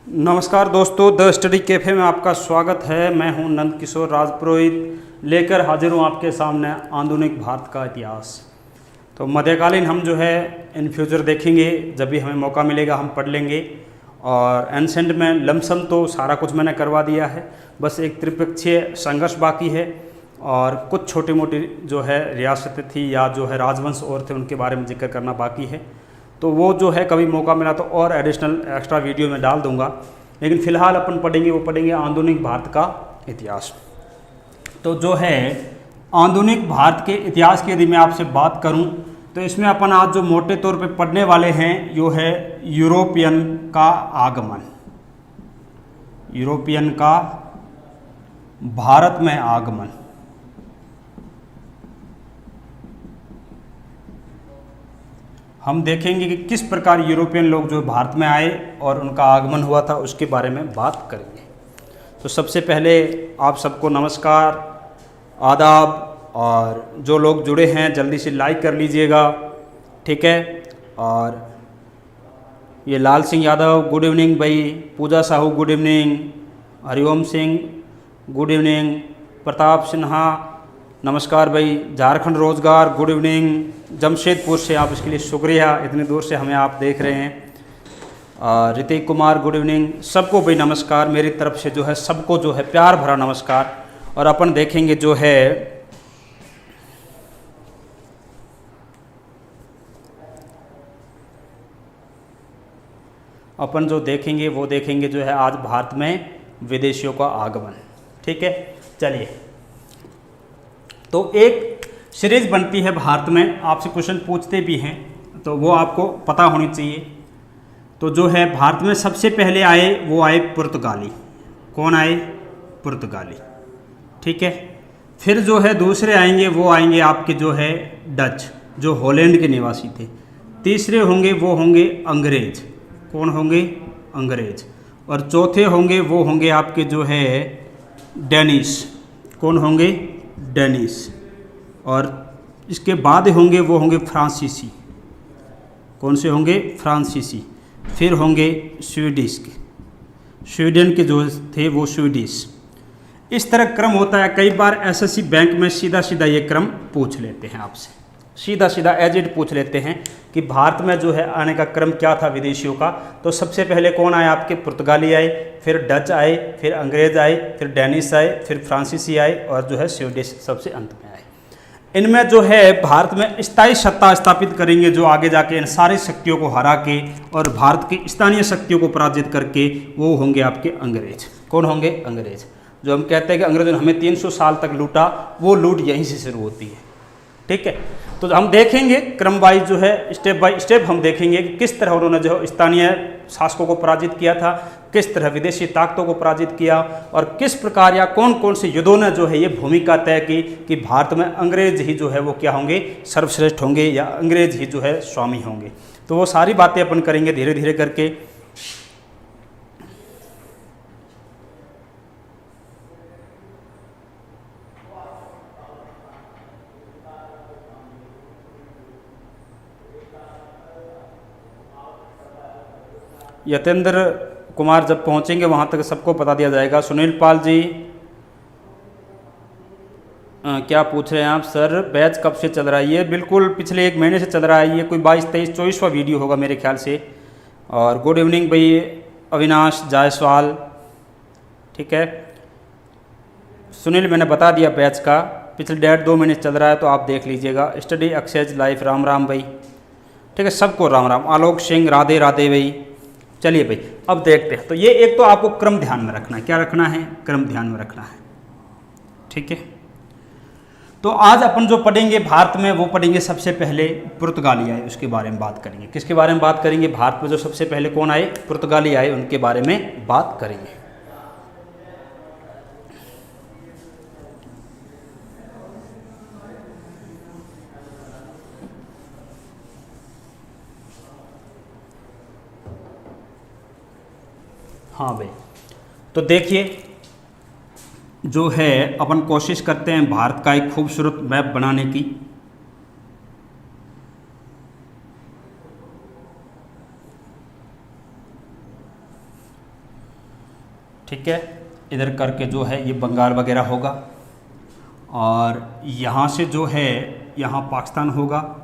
नमस्कार दोस्तों, the study cafe में आपका स्वागत है। मैं हूं नंद किशोर राजपुरोहित, लेकर हाजिर हूं आपके सामने आधुनिक भारत का इतिहास। तो मध्यकालीन हम जो है इन फ्यूचर देखेंगे, जब भी हमें मौका मिलेगा हम पढ़ लेंगे। और एंसेंट में लमसम तो सारा कुछ मैंने करवा दिया है, बस एक त्रिपक्षीय संघर्ष बाकी है और कुछ छोटी मोटी जो है रियासतें थी या जो है राजवंश और थे उनके बारे में जिक्र करना बाकी है। तो वो जो है कभी मौका मिला तो और एडिशनल एक्स्ट्रा वीडियो में डाल दूंगा, लेकिन फ़िलहाल अपन पढ़ेंगे आधुनिक भारत का इतिहास। तो जो है आधुनिक भारत के इतिहास की यदि मैं आपसे बात करूं तो इसमें अपन आज जो मोटे तौर पे पढ़ने वाले हैं जो है यूरोपियन का आगमन, यूरोपियन का भारत में आगमन। हम देखेंगे कि किस प्रकार यूरोपियन लोग जो भारत में आए और उनका आगमन हुआ था, उसके बारे में बात करेंगे। तो सबसे पहले आप सबको नमस्कार, आदाब, और जो लोग जुड़े हैं जल्दी से लाइक कर लीजिएगा, ठीक है। और ये लाल सिंह यादव गुड इवनिंग भाई, Puja Sahu good evening, Hariom Singh good evening, Pratap Sinha नमस्कार भाई, झारखंड रोजगार गुड इवनिंग, जमशेदपुर से आप इसके लिए शुक्रिया, इतनी दूर से हमें आप देख रहे हैं। ऋतिक कुमार गुड इवनिंग, सबको भाई नमस्कार मेरी तरफ से, जो है सबको जो है प्यार भरा नमस्कार। और अपन देखेंगे जो है अपन जो देखेंगे वो देखेंगे जो है आज भारत में विदेशियों का आगमन, ठीक है। चलिए, तो एक सीरीज बनती है भारत में, आपसे क्वेश्चन पूछते भी हैं तो वो आपको पता होनी चाहिए। तो जो है भारत में सबसे पहले आए वो आए पुर्तगाली। कौन आए? पुर्तगाली, ठीक है। फिर जो है दूसरे आएंगे वो आएंगे आपके जो है डच, जो हॉलैंड के निवासी थे। तीसरे होंगे वो होंगे अंग्रेज। कौन होंगे? अंग्रेज। और चौथे होंगे वो होंगे आपके जो है डेनिश। कौन होंगे? डेनिश। और इसके बाद होंगे वो होंगे फ्रांसीसी। कौन से होंगे? फ्रांसीसी। फिर होंगे स्वीडिश के, स्वीडन के जो थे वो स्वीडिश। इस तरह क्रम होता है। कई बार एसएससी बैंक में सीधा सीधा ये क्रम पूछ लेते हैं आपसे, सीधा सीधा एज इट पूछ लेते हैं कि भारत में जो है आने का क्रम क्या था विदेशियों का। तो सबसे पहले कौन आए? आपके पुर्तगाली आए, फिर डच आए, फिर अंग्रेज आए, फिर डेनिश आए, फिर फ्रांसीसी आए और जो है स्वीडिश सबसे अंत में आए। इनमें जो है भारत में स्थायी सत्ता स्थापित करेंगे, जो आगे जाके इन सारी शक्तियों को हरा के और भारत की स्थानीय शक्तियों को पराजित करके वो होंगे आपके अंग्रेज। कौन होंगे? अंग्रेज। जो हम कहते हैं कि अंग्रेजों ने हमें 300 साल तक लूटा, वो लूट यहीं से शुरू होती है, ठीक है। तो हम देखेंगे क्रम वाइज जो है स्टेप बाय स्टेप हम देखेंगे कि किस तरह उन्होंने जो स्थानीय शासकों को पराजित किया था, किस तरह विदेशी ताकतों को पराजित किया और किस प्रकार या कौन कौन से युद्धों ने जो है ये भूमिका तय की कि भारत में अंग्रेज ही जो है वो क्या होंगे? सर्वश्रेष्ठ होंगे या अंग्रेज ही जो है स्वामी होंगे। तो वो सारी बातें अपन करेंगे धीरे धीरे करके। यतेंद्र कुमार जब पहुंचेंगे वहां तक सबको बता दिया जाएगा। सुनील पाल जी क्या पूछ रहे हैं आप? सर बैच कब से चल रहा है? ये बिल्कुल पिछले 1 महीने से चल रहा है। ये कोई 22, 23, 24वां वीडियो होगा मेरे ख्याल से। और गुड इवनिंग भाई अविनाश जायसवाल, ठीक है। सुनील मैंने बता दिया बैच का, पिछले 1.5-2 महीने चल रहा है, तो आप देख लीजिएगा। Study exchange life Ram Ram भाई, ठीक है, सबको राम राम। आलोक सिंह राधे राधे भाई। चलिए भाई अब देखते हैं। तो ये एक तो आपको क्रम ध्यान में रखना है। क्या रखना है? क्रम ध्यान में रखना है, ठीक है। तो आज अपन जो पढ़ेंगे भारत में वो पढ़ेंगे सबसे पहले पुर्तगाली आए, उसके बारे में बात करेंगे। किसके बारे में बात करेंगे? भारत में जो सबसे पहले कौन आए? पुर्तगाली आए, उनके बारे में बात करेंगे। हाँ भाई, तो देखिए जो है अपन कोशिश करते हैं भारत का एक खूबसूरत मैप बनाने की। ठीक है, इधर करके जो है ये बंगाल वगैरह होगा, और यहाँ से जो है यहाँ पाकिस्तान होगा,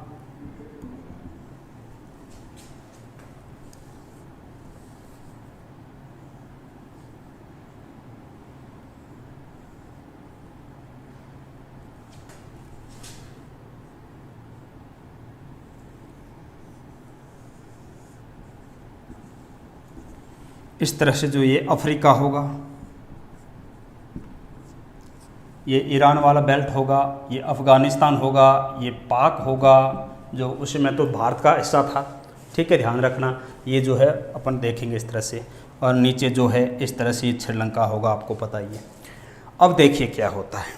इस तरह से जो ये अफ्रीका होगा, ये ईरान वाला बेल्ट होगा, ये अफ़गानिस्तान होगा, ये पाक होगा जो उस समय तो भारत का हिस्सा था। ठीक है, ध्यान रखना, ये जो है अपन देखेंगे इस तरह से, और नीचे जो है इस तरह से श्रीलंका होगा, आपको पता ही है। अब देखिए क्या होता है,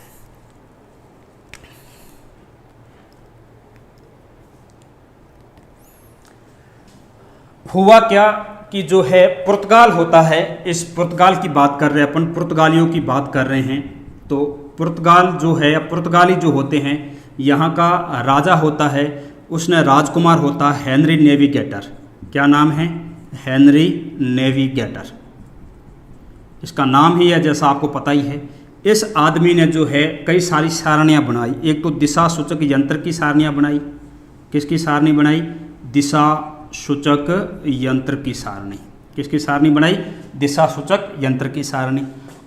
हुआ क्या कि जो है पुर्तगाल होता है, इस पुर्तगाल की बात कर रहे हैं अपन, पुर्तगालियों की बात कर रहे हैं। तो पुर्तगाल जो है, पुर्तगाली जो होते हैं, यहाँ का राजा होता है, उसने राजकुमार होता है हेनरी नेविगेटर। क्या नाम है? हेनरी नेविगेटर, इसका नाम ही है, जैसा आपको पता ही है। इस आदमी ने जो है कई सारी सारणियाँ बनाई। एक तो दिशा सूचक यंत्र की सारणियाँ बनाई। किसकी सारणी बनाई? दिशा सूचक यंत्र की सारणी। किसकी सारणी बनाई? दिशा सूचक यंत्र की सारणी।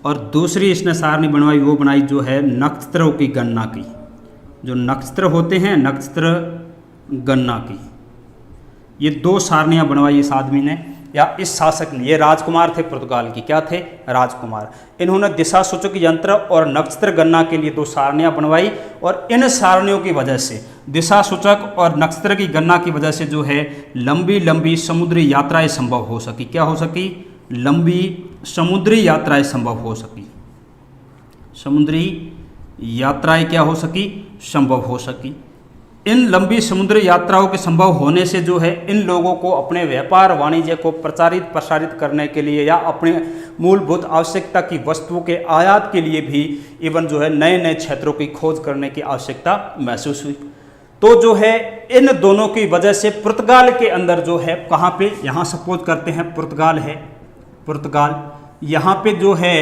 और दूसरी इसने सारणी बनवाई, वो बनाई जो है नक्षत्रों की गणना की। जो नक्षत्र होते हैं, नक्षत्र गणना की, ये दो सारणियाँ बनवाई इस आदमी ने, या इस शासक ने। ये राजकुमार थे पुर्तगाल की, क्या थे? राजकुमार। इन्होंने दिशा सूचक यंत्र और नक्षत्र गणना के लिए दो सारणियाँ बनवाई, और इन सारणियों की वजह से, दिशा सूचक और नक्षत्र की गणना की वजह से जो है लंबी लंबी समुद्री यात्राएं संभव हो सकी। क्या हो सकी? लंबी समुद्री यात्राएं संभव हो सकी। समुद्री यात्राएं क्या हो सकी? संभव हो सकी। इन लंबी समुद्री यात्राओं के संभव होने से जो है इन लोगों को अपने व्यापार वाणिज्य को प्रसारित करने के लिए, या अपने मूलभूत आवश्यकता की वस्तुओं के आयात के लिए भी इवन जो है नए नए क्षेत्रों की खोज करने की आवश्यकता महसूस हुई। तो जो है इन दोनों की वजह से पुर्तगाल के अंदर जो है, कहाँ पे, यहाँ सपोज करते हैं पुर्तगाल है, पुर्तगाल, यहाँ पे जो है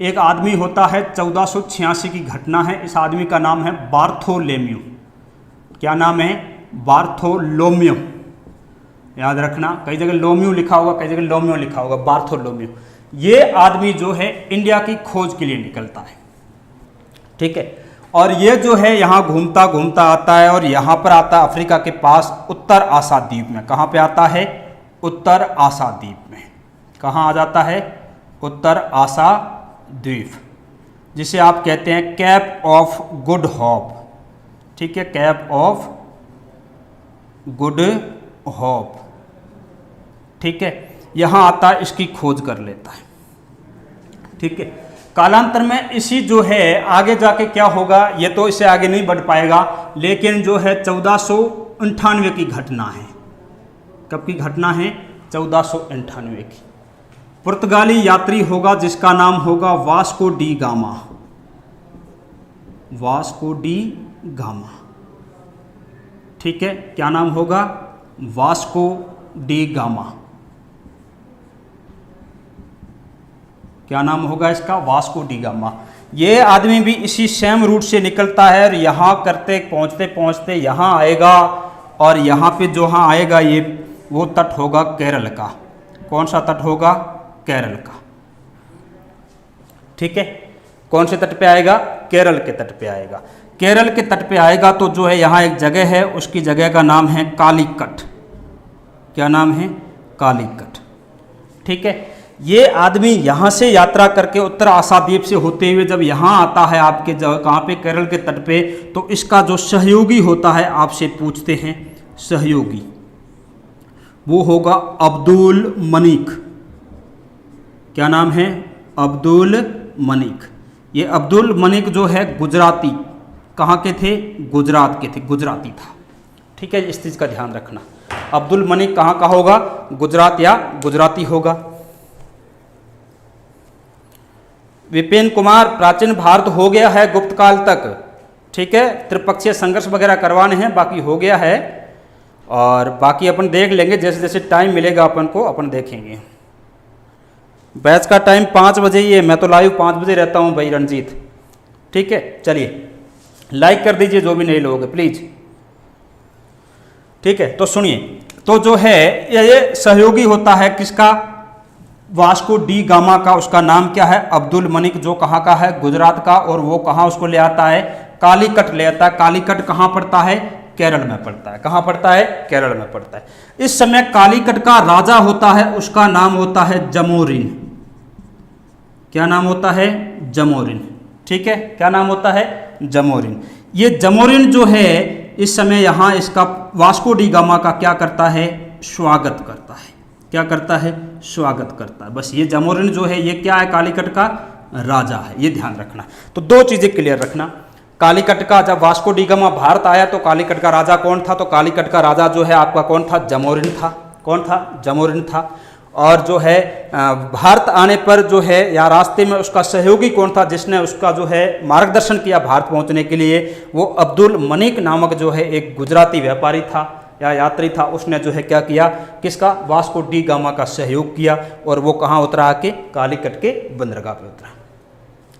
एक आदमी होता है, 1486 की घटना है। इस आदमी का नाम है बार्थोलोम्यू। क्या नाम है? बार्थोलोम्यू। याद रखना, कई जगह लोम्यू लिखा होगा, कई जगह लोम्यो लिखा होगा, बार्थोलोम्यू। ये आदमी जो है इंडिया की खोज के लिए निकलता है। ठीक है, और ये जो है यहाँ घूमता घूमता आता है, और यहाँ पर आता है अफ्रीका के पास उत्तर आसा द्वीप में। कहाँ पे आता है? उत्तर आसा द्वीप में। कहाँ आ जाता है? उत्तर आसा द्वीप, जिसे आप कहते हैं कैप ऑफ गुड होप। ठीक है, कैप ऑफ गुड होप। ठीक है, यहाँ आता है, इसकी खोज कर लेता है। ठीक है, कालांतर में इसी जो है आगे जाके क्या होगा, ये तो इससे आगे नहीं बढ़ पाएगा, लेकिन जो है 1498 की घटना है। कब की घटना है? 1498 की। पुर्तगाली यात्री होगा जिसका नाम होगा Vasco D gamma. Vasco D gamma. ठीक है, क्या नाम होगा? Vasco D gamma. क्या नाम होगा इसका? Vasco D gamma. ये आदमी भी इसी सेम रूट से निकलता है, और यहाँ करते पहुँचते पहुँचते यहाँ आएगा, और यहाँ पे जो हाँ आएगा ये वो तट होगा केरल का। कौन सा तट होगा? केरल का। ठीक है, कौन से तट पे आएगा? केरल के तट पे आएगा। केरल के तट पे आएगा तो जो है यहाँ एक जगह है, उसकी जगह का नाम है कालीकट। क्या नाम है? कालीकट। ठीक है, ये आदमी यहाँ से यात्रा करके उत्तर आसा द्वीप से होते हुए जब यहाँ आता है आपके कहाँ पे? केरल के तट पे। तो इसका जो सहयोगी होता है, आपसे पूछते हैं सहयोगी, वो होगा अब्दुल मनिक। क्या नाम है? अब्दुल मनिक। ये अब्दुल मनिक जो है गुजराती, कहाँ के थे? गुजरात के थे, गुजराती था। ठीक है, इस चीज़ का ध्यान रखना। अब्दुल मनिक कहाँ का होगा? गुजरात या गुजराती होगा। विपिन कुमार, प्राचीन भारत हो गया है गुप्त काल तक। ठीक है, त्रिपक्षीय संघर्ष वगैरह करवाने हैं, बाकी हो गया है, और बाकी अपन देख लेंगे जैसे जैसे टाइम मिलेगा अपन को, अपन देखेंगे। बैच का टाइम 5 बजे ही है, मैं तो लाइव 5 बजे रहता हूँ भाई रणजीत। ठीक है, चलिए लाइक कर दीजिए जो भी नए लोग हैं प्लीज। ठीक है, तो सुनिए, तो जो है ये सहयोगी होता है किसका, वास्को डी गामा का। उसका नाम क्या है, अब्दुल मलिक, जो कहाँ का है, गुजरात का। और वो कहाँ उसको ले आता है, कालीकट ले आता है। कालीकट कहाँ पड़ता है, केरल में पड़ता है। कहाँ पड़ता है, केरल में पड़ता है। इस समय कालीकट का राजा होता है, उसका नाम होता है जमोरिन। क्या नाम होता है, जमोरिन। ठीक है, क्या नाम होता है, जमोरिन। ये जमोरिन जो है इस समय यहाँ इसका वास्को डी गामा का क्या करता है, स्वागत करता है। क्या करता है, स्वागत करता है। बस ये जमोरिन जो है ये क्या है, कालीकट का राजा है, ये ध्यान रखना। तो दो चीजें क्लियर रखना, कालीकट का जब वास्को डी गामा भारत आया तो कालीकट का राजा कौन था, तो कालीकट का राजा जो है आपका कौन था, जमोरिन था। कौन था, जमोरिन था। और जो है भारत आने पर जो है या रास्ते में उसका सहयोगी कौन था, जिसने उसका जो है मार्गदर्शन किया भारत पहुंचने के लिए, वो अब्दुल मलिक नामक जो है एक गुजराती व्यापारी था या यात्री था। उसने जो है क्या किया, किसका, वास्को डी गामा का सहयोग किया। और वो कहाँ उतरा, आके कालीकट के बंदरगाह पे उतरा।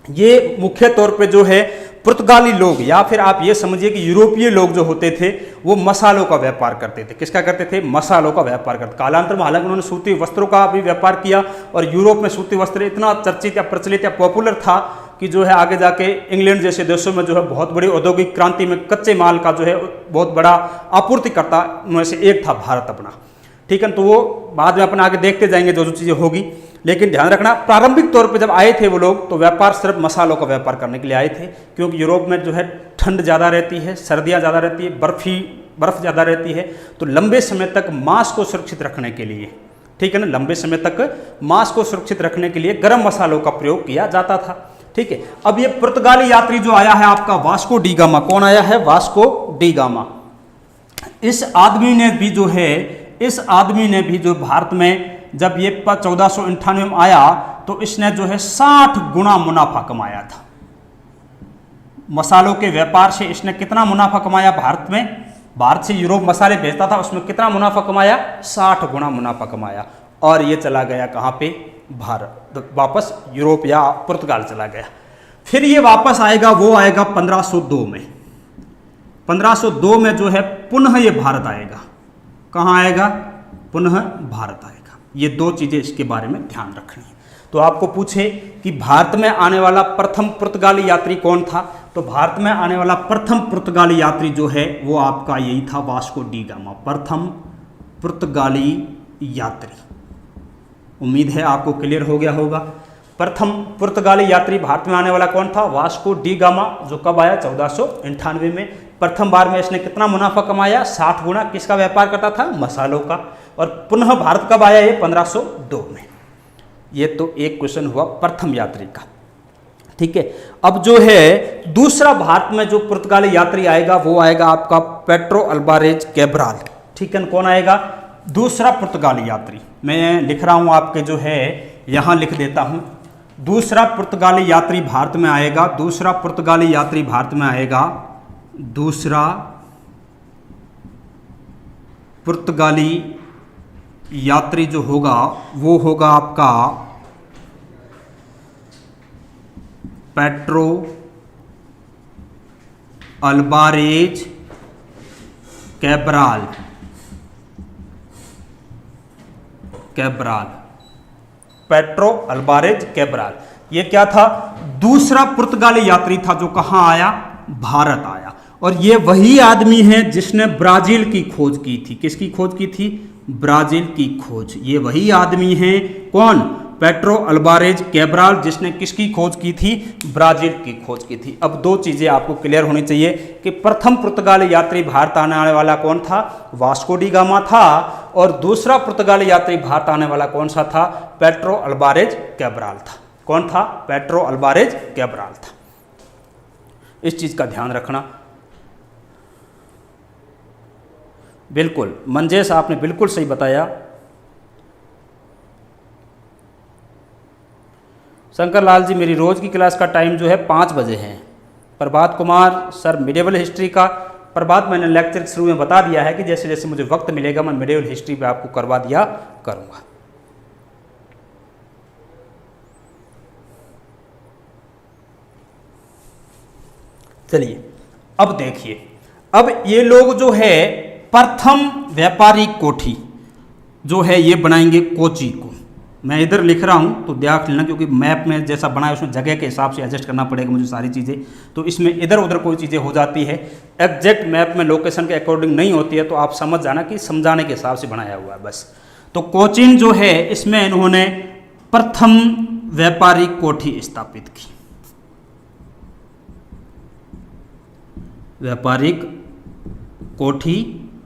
ये मुख्य तौर पे जो है पुर्तगाली लोग या फिर आप ये समझिए कि यूरोपीय लोग जो होते थे वो मसालों का व्यापार करते थे। किसका करते थे, मसालों का व्यापार करते। कालांतर में हालांकि उन्होंने सूती वस्त्रों का भी व्यापार किया और यूरोप में सूती वस्त्र इतना चर्चित या प्रचलित या पॉपुलर था कि जो है आगे जाके इंग्लैंड जैसे देशों में जो है बहुत बड़ी औद्योगिक क्रांति में कच्चे माल का जो है बहुत बड़ा आपूर्तिकर्ता में से एक था भारत अपना। ठीक है, तो वो बाद में अपन आगे देखते जाएंगे जो जो चीज़ें होगी। लेकिन ध्यान रखना, प्रारंभिक तौर पे जब आए थे वो लोग तो व्यापार सिर्फ मसालों का व्यापार करने के लिए आए थे, क्योंकि यूरोप में जो है ठंड ज़्यादा रहती है, सर्दियाँ ज़्यादा रहती है, बर्फ़ ज़्यादा रहती है। तो लंबे समय तक मांस को सुरक्षित रखने के लिए, ठीक है ना, लंबे समय तक मांस को सुरक्षित रखने के लिए गर्म मसालों का प्रयोग किया जाता था। ठीक है, अब ये पुर्तगाली यात्री जो आया है आपका वास्को डी गामा, कौन आया है, वास्को डी गामा। इस आदमी ने भी जो है, इस आदमी ने भी जो भारत में जब ये 1498 में आया तो इसने जो है 60 गुना मुनाफा कमाया था। मसालों के व्यापार से इसने कितना मुनाफा कमाया भारत में, भारत से यूरोप मसाले भेजता था, उसमें कितना मुनाफा कमाया, 60 गुना मुनाफा कमाया। और ये चला गया कहाँ पे, भारत, वापस यूरोप या पुर्तगाल चला गया। फिर ये वापस आएगा, वो आएगा 1502 में। 1502 में जो है पुनः ये भारत आएगा। कहाँ आएगा, पुनः भारत आएगा। ये दो चीज़ें इसके बारे में ध्यान रखनी है। तो आपको पूछे कि भारत में आने वाला प्रथम पुर्तगाली यात्री कौन था, तो भारत में आने वाला प्रथम पुर्तगाली यात्री जो है वो आपका यही था, वास्को डी गामा, प्रथम पुर्तगाली यात्री। उम्मीद है आपको क्लियर हो गया होगा। प्रथम पुर्तगाली यात्री भारत में आने वाला कौन था, वास्को डी गामा, जो कब आया, 1498 में। प्रथम बार में इसने कितना मुनाफा कमाया, 60 गुना। किसका व्यापार करता था, मसालों का। और पुनः भारत कब आया, ये 1502 में। ये तो एक क्वेश्चन हुआ प्रथम यात्री का। ठीक है, अब जो है दूसरा भारत में जो पुर्तगाली यात्री आएगा वो आएगा आपका पेड्रो अल्वारेज कैब्राल। ठीक है, कौन आएगा, दूसरा पुर्तगाली यात्री। मैं लिख रहा हूं आपके जो है यहां लिख देता हूं, दूसरा पुर्तगाली यात्री भारत में आएगा, दूसरा पुर्तगाली यात्री भारत में आएगा, दूसरा पुर्तगाली यात्री जो होगा वो होगा आपका Pedro Alvarez Cabral. Pedro Alvarez Cabral, ये क्या था, दूसरा पुर्तगाली यात्री था जो कहाँ आया, भारत आया। और ये वही आदमी है जिसने ब्राजील की खोज की थी। किसकी खोज की थी, ब्राजील की खोज। ये वही आदमी है, कौन, पेड्रो अल्वारेज कैब्राल, जिसने किसकी खोज की थी, ब्राजील की खोज की थी। अब दो चीज़ें आपको क्लियर होनी चाहिए कि प्रथम पुर्तगाली यात्री भारत आने वाला कौन था, वास्को डी गामा था। और दूसरा पुर्तगाली यात्री भारत आने वाला कौन सा था, पेड्रो अल्वारेज कैब्राल था। कौन था, पेड्रो अल्वारेज कैब्राल था। इस चीज़ का ध्यान रखना। बिल्कुल मंजेश, आपने बिल्कुल सही बताया। शंकर लाल जी, मेरी रोज़ की क्लास का टाइम जो है 5 बजे है। Prabhat Kumar sir, medieval history का, प्रभात मैंने लेक्चर शुरू में बता दिया है कि जैसे जैसे मुझे वक्त मिलेगा मैं मिडिवल हिस्ट्री पे आपको करवा दिया करूँगा। चलिए अब देखिए, अब ये लोग जो है प्रथम व्यापारी कोठी जो है ये बनाएंगे कोची को। मैं इधर लिख रहा हूँ तो देख लेना, क्योंकि मैप में जैसा बनाया उसमें जगह के हिसाब से एडजस्ट करना पड़ेगा मुझे सारी चीज़ें, तो इसमें इधर उधर कोई चीज़ें हो जाती है, एग्जैक्ट मैप में लोकेशन के अकॉर्डिंग नहीं होती है, तो आप समझ जाना कि समझाने के हिसाब से बनाया हुआ है बस। तो कोचीन जो है इसमें इन्होंने प्रथम व्यापारी कोठी स्थापित की, व्यापारिक कोठी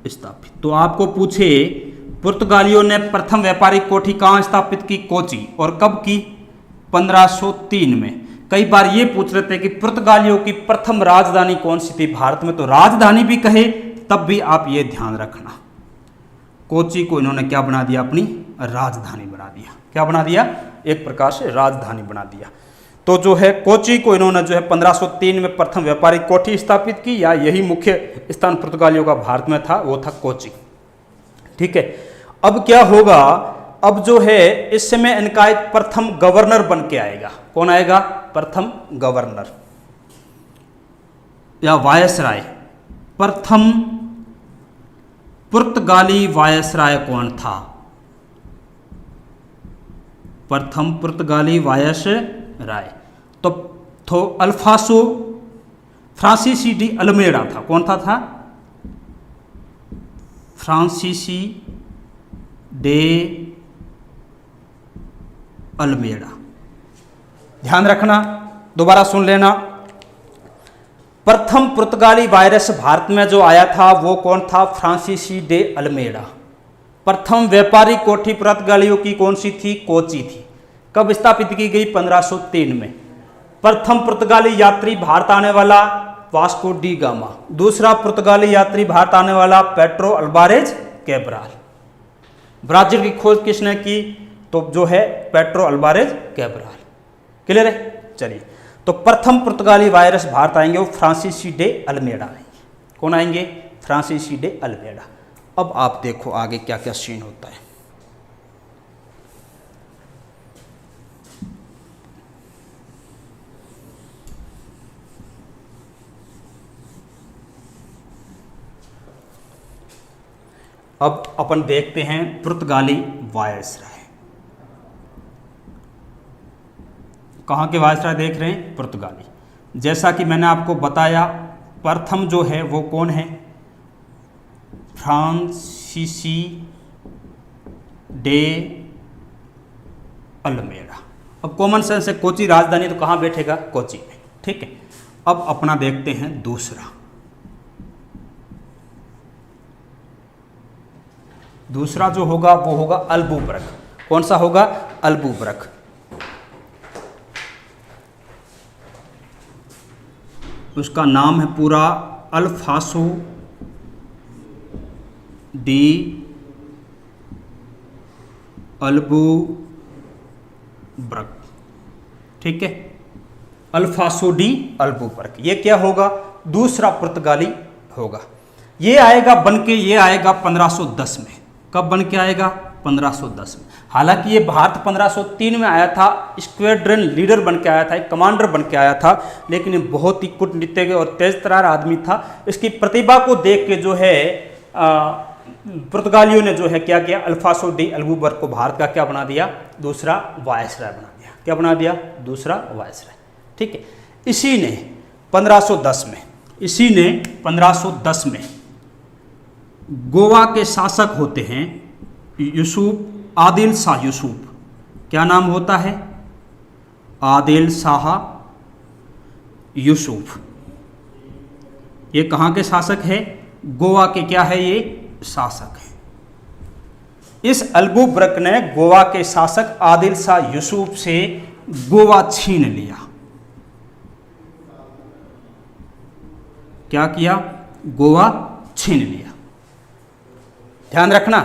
स्थापित। तो आपको पूछे पुर्तगालियों ने प्रथम व्यापारिक कोठी कहाँ स्थापित की? कोची। और कब की? 1503 में। कई बार ये पूछ रहे थे कि पुर्तगालियों की प्रथम राजधानी कौन सी थी भारत में, तो राजधानी भी कहे तब भी आप ये ध्यान रखना, कोची को इन्होंने क्या बना दिया? अपनी राजधानी बना दिया। क्या बना दिया? एक प्रकार से राजधानी बना दिया। तो जो है कोची को इन्होंने जो है 1503 में प्रथम व्यापारिक कोठी स्थापित की, या यही मुख्य स्थान पुर्तगालियों का भारत में था, वो था कोची। ठीक है, अब क्या होगा? अब जो है इस समय इनका एक प्रथम गवर्नर बन के आएगा। कौन आएगा? प्रथम गवर्नर या वायसराय। प्रथम पुर्तगाली वायसराय कौन था? प्रथम पुर्तगाली वायसराय तो अल्फासो फ्रांसीसी डी अल्मेडा था। कौन था? फ्रांसीसी डे अल्मेडा। ध्यान रखना, दोबारा सुन लेना। प्रथम पुर्तगाली वायरस भारत में जो आया था वो कौन था? फ्रांसीसी डे अल्मेडा। प्रथम व्यापारिक कोठी पुर्तगालियों की कौन सी थी? कोची थी। कब स्थापित की गई? 1503 में। प्रथम पुर्तगाली यात्री भारत आने वाला वास्को डी गामा। दूसरा पुर्तगाली यात्री भारत आने वाला पेड्रो अल्वारेज कैब्राल। ब्राजील की खोज किसने की? तो जो है पेड्रो अल्वारेज कैब्राल। क्लियर है? चलिए, तो प्रथम पुर्तगाली वायरस भारत आएंगे वो फ्रांसीसी डे अल्मेडा आएंगे। कौन आएंगे? फ्रांसीसी डे अल्मेडा। अब आप देखो आगे क्या क्या सीन होता है। अब अपन देखते हैं पुर्तगाली वायसराय। कहाँ के वायसराय देख रहे हैं? पुर्तगाली। जैसा कि मैंने आपको बताया, प्रथम जो है वो कौन है? फ्रांसीसी डे अल्मेडा। अब कॉमन सेंस है, कोची राजधानी, तो कहाँ बैठेगा? कोची में। ठीक है, अब अपना देखते हैं दूसरा। दूसरा जो होगा वो होगा अल्बुबर्ग। कौन सा होगा? अल्बुबर्ग। उसका नाम है पूरा अल्फासो डी अल्बुबर्ग। ठीक है, अल्फासो डी अल्बुबर्ग। ये क्या होगा? दूसरा पुर्तगाली होगा। ये आएगा बन के, ये आएगा 1510 में। कब बन के आएगा? 1510 में। हालांकि ये भारत 1503 में आया था, स्क्वाड्रन लीडर बन के आया था, एक कमांडर बन के आया था, लेकिन ये बहुत ही कूटनीतिज्ञ और तेज तर्रार आदमी था। इसकी प्रतिभा को देख के जो है पुर्तगालियों ने जो है क्या किया? अल्फासो डी अल्बुबर्ग को भारत का क्या बना दिया? दूसरा वायसराय बना दिया। क्या बना दिया? दूसरा वायसराय। ठीक है, इसी ने 1510 में गोवा के शासक होते हैं यूसुफ, आदिल शाह यूसुफ। क्या नाम होता है? आदिल शाह यूसुफ। ये कहाँ के शासक है? गोवा के क्या है? ये शासक है। इस अल्बुबर्ग ने गोवा के शासक आदिल शाह यूसुफ से गोवा छीन लिया। क्या किया? गोवा छीन लिया। ध्यान रखना।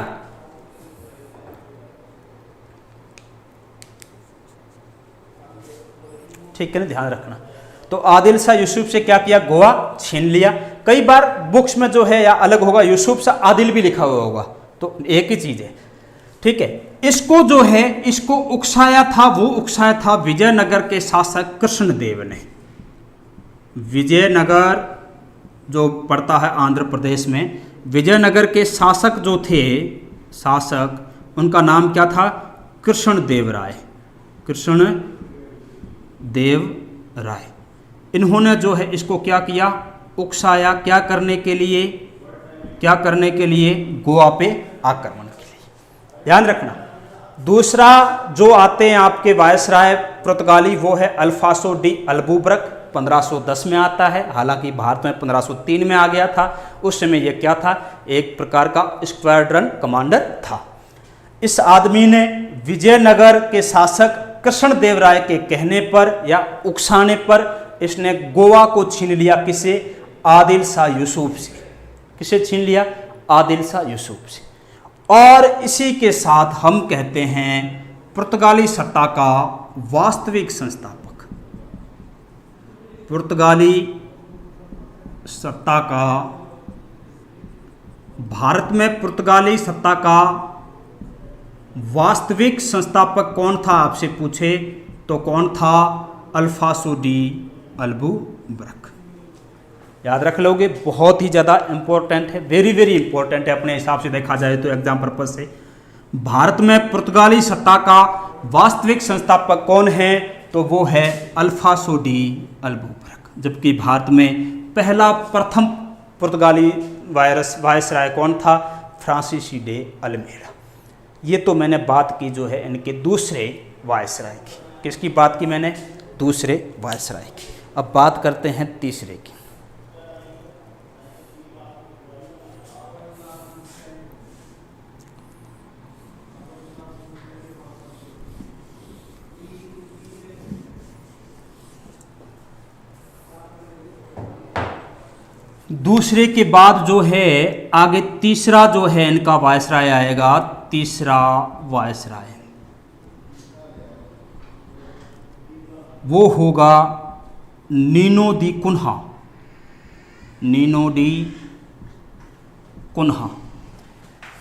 ठीक है ना, ध्यान रखना। तो आदिल शाह यूसुफ से क्या किया? गोवा छीन लिया। कई बार बुक्स में जो है या अलग होगा, यूसुफ से आदिल भी लिखा हुआ होगा, तो एक ही चीज है। ठीक है, इसको जो है इसको उकसाया था, वो उकसाया था विजयनगर के शासक कृष्णदेव ने। विजयनगर जो पड़ता है आंध्र प्रदेश में, विजयनगर के शासक जो थे, शासक उनका नाम क्या था? कृष्णदेवराय। कृष्णदेवराय। इन्होंने जो है इसको क्या किया? उकसाया। क्या करने के लिए? क्या करने के लिए? गोवा पे आक्रमण के लिए। ध्यान रखना। दूसरा जो आते हैं आपके वायसराय पुर्तगाली, वो है अल्फासो डी अल्बुबर्क, 1510 में आता है। हालांकि भारत में 1503 में आ गया था। उस समय यह क्या था? एक प्रकार का स्क्वाड्रन कमांडर था। इस आदमी ने विजयनगर के शासक कृष्णदेवराय के कहने पर या उकसाने पर इसने गोवा को छीन लिया। किसे? आदिल शाह यूसुफ से। किसे छीन लिया? आदिल शाह यूसुफ से। और इसी के साथ हम कहते हैं पुर्तगाली सत्ता का वास्तविक संस्थापक, पुर्तगाली सत्ता का, भारत में पुर्तगाली सत्ता का वास्तविक संस्थापक कौन था आपसे पूछे तो कौन था? अल्फासो डी अल्बुबर्क। याद रख लोगे, बहुत ही ज़्यादा इंपॉर्टेंट है, वेरी वेरी इंपॉर्टेंट है अपने हिसाब से देखा जाए तो एग्जाम पर्पज से। भारत में पुर्तगाली सत्ता का वास्तविक संस्थापक कौन है तो वो है अल्फासो डी अल्बुबर्क। जबकि भारत में प्रथम पुर्तगाली वायसराय कौन था? फ्रांसीसी डे अल्मेड़ा। ये तो मैंने बात की जो है इनके दूसरे वायसराय की। किसकी बात की मैंने? दूसरे वायसराय की। अब बात करते हैं तीसरे की। दूसरे के बाद जो है आगे तीसरा जो है इनका वायसराय आएगा। तीसरा वायसराय वो होगा Nuno da Cunha. Nuno da Cunha.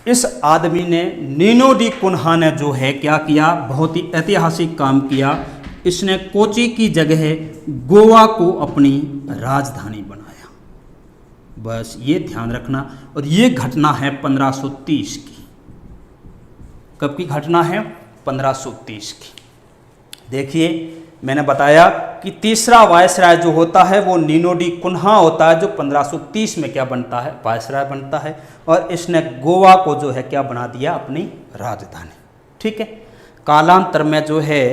इस आदमी ने, नीनो डी कुन्हा ने जो है क्या किया? बहुत ही ऐतिहासिक काम किया। इसने कोची की जगह गोवा को अपनी राजधानी बनाया। बस ये ध्यान रखना। और ये घटना है 1530 की। कब की घटना है? 1530 की। देखिए मैंने बताया कि तीसरा वायसराय जो होता है वो नीनो डी कुन्हा होता है, जो 1530 में क्या बनता है? वायसराय बनता है। और इसने गोवा को जो है क्या बना दिया? अपनी राजधानी। ठीक है। कालांतर में जो है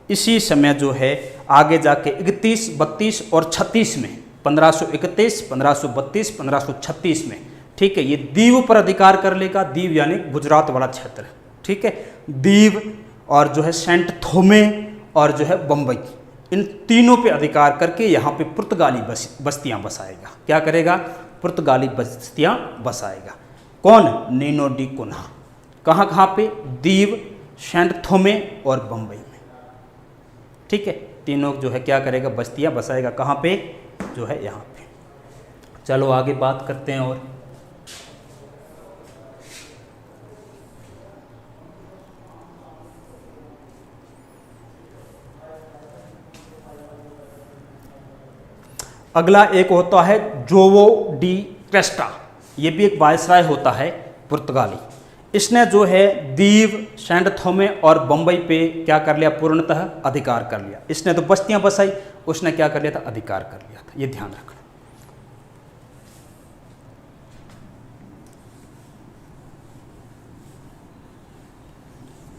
इसी समय जो है आगे जाके 31, 32 और 36 में, 1531, 1532, 1536 में, ठीक है, ये दीव पर अधिकार कर लेगा। दीव यानी गुजरात वाला क्षेत्र। ठीक है। दीव और जो है सेंट थोमे और जो है बम्बई, इन तीनों पे अधिकार करके यहाँ पे पुर्तगाली बस्तियाँ बसाएगा। क्या करेगा? पुर्तगाली बस्तियाँ बसाएगा। कौन? Nuno da Cunha. कहाँ कहाँ पे? दीव, सेंट थोमे और बम्बई में। ठीक है। तीनों जो है क्या करेगा? बस्तियाँ बसाएगा। कहाँ पे? जो है यहाँ पे। चलो आगे बात करते हैं। और अगला एक होता है जोवो डी क्रेस्टा। ये भी एक वायसराय होता है पुर्तगाली। इसने जो है दीव, सेंट थोमे और बम्बई पे क्या कर लिया? पूर्णतः अधिकार कर लिया। इसने तो बस्तियां बसाई, उसने क्या कर लिया था? अधिकार कर लिया था। ये ध्यान रखना।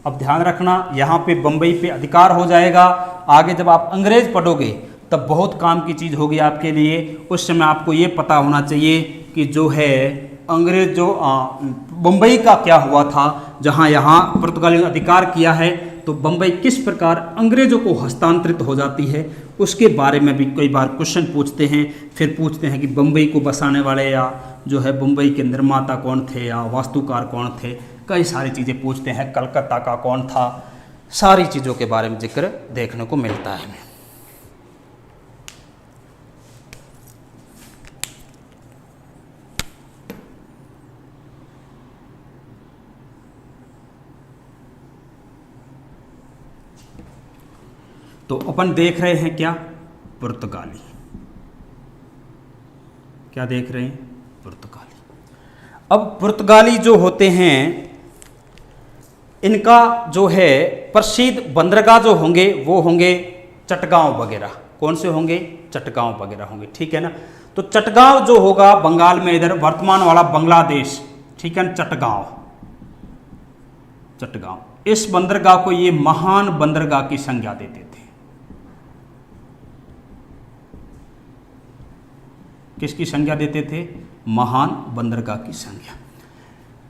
अब ध्यान रखना, यहाँ पे बम्बई पे अधिकार हो जाएगा। आगे जब आप अंग्रेज पढ़ोगे तब बहुत काम की चीज़ होगी आपके लिए। उस समय आपको ये पता होना चाहिए कि जो है अंग्रेज जो बम्बई का क्या हुआ था, जहाँ यहाँ पुर्तगालियों ने अधिकार किया है, तो बम्बई किस प्रकार अंग्रेजों को हस्तांतरित हो जाती है, उसके बारे में भी कई बार क्वेश्चन पूछते हैं। फिर पूछते हैं कि बम्बई को बसाने वाले या जो है बम्बई के निर्माता कौन थे या वास्तुकार कौन थे, कई सारी चीज़ें पूछते हैं। कलकत्ता का कौन था, सारी चीज़ों के बारे में जिक्र देखने को मिलता है हमें। तो अपन देख रहे हैं क्या? पुर्तगाली। क्या देख रहे हैं? पुर्तगाली। अब पुर्तगाली जो होते हैं इनका जो है प्रसिद्ध बंदरगाह जो होंगे वो होंगे चटगांव वगैरह। कौन से होंगे? चटगांव वगैरह होंगे, ठीक है ना। तो चटगांव जो होगा बंगाल में, इधर वर्तमान वाला बांग्लादेश, ठीक है ना, चटगांव। चटगांव इस बंदरगाह को ये महान बंदरगाह की संज्ञा देते थे। किसकी संज्ञा देते थे? महान बंदरगाह की संज्ञा।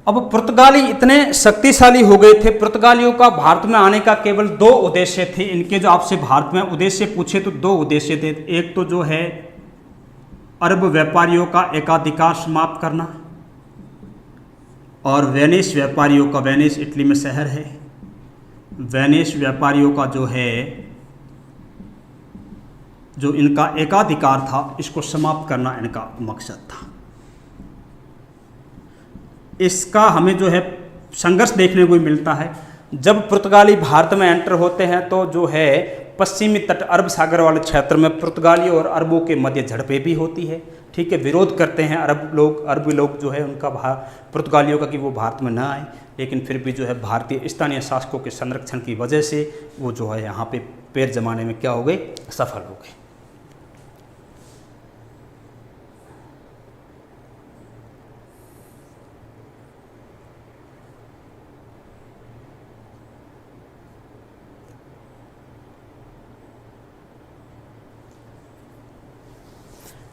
अब पुर्तगाली इतने शक्तिशाली हो गए थे, पुर्तगालियों का भारत में आने का केवल 2 उद्देश्य थे इनके। जो आपसे भारत में उद्देश्य पूछे तो 2 उद्देश्य थे। एक तो जो है अरब व्यापारियों का एकाधिकार समाप्त करना, और वेनिस व्यापारियों का, वेनिस इटली में शहर है, वेनिस व्यापारियों का जो है जो इनका एकाधिकार था इसको समाप्त करना इनका मकसद था। इसका हमें जो है संघर्ष देखने को मिलता है। जब पुर्तगाली भारत में एंटर होते हैं तो जो है पश्चिमी तट अरब सागर वाले क्षेत्र में पुर्तगालियों और अरबों के मध्य झड़पें भी होती है, ठीक है। विरोध करते हैं अरबी लोग जो है उनका पुर्तगालियों का कि वो भारत में ना आए, लेकिन फिर भी जो है भारतीय स्थानीय शासकों के संरक्षण की वजह से वो जो है यहाँ पे पैर जमाने में क्या हो गए? सफल हो गए।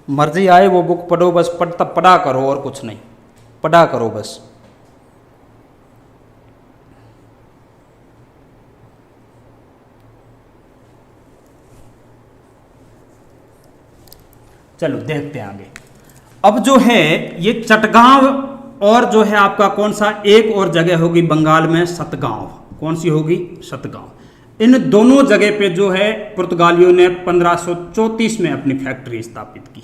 मर्जी आए वो बुक पढ़ो, बस पढ़ा करो और कुछ नहीं, पढ़ा करो बस। चलो देखते हैं आगे। अब जो है ये चटगांव और जो है आपका कौन सा एक और जगह होगी बंगाल में, सतगांव। कौन सी होगी? सतगांव। इन दोनों जगह पे जो है पुर्तगालियों ने 1534 में अपनी फैक्ट्री स्थापित की।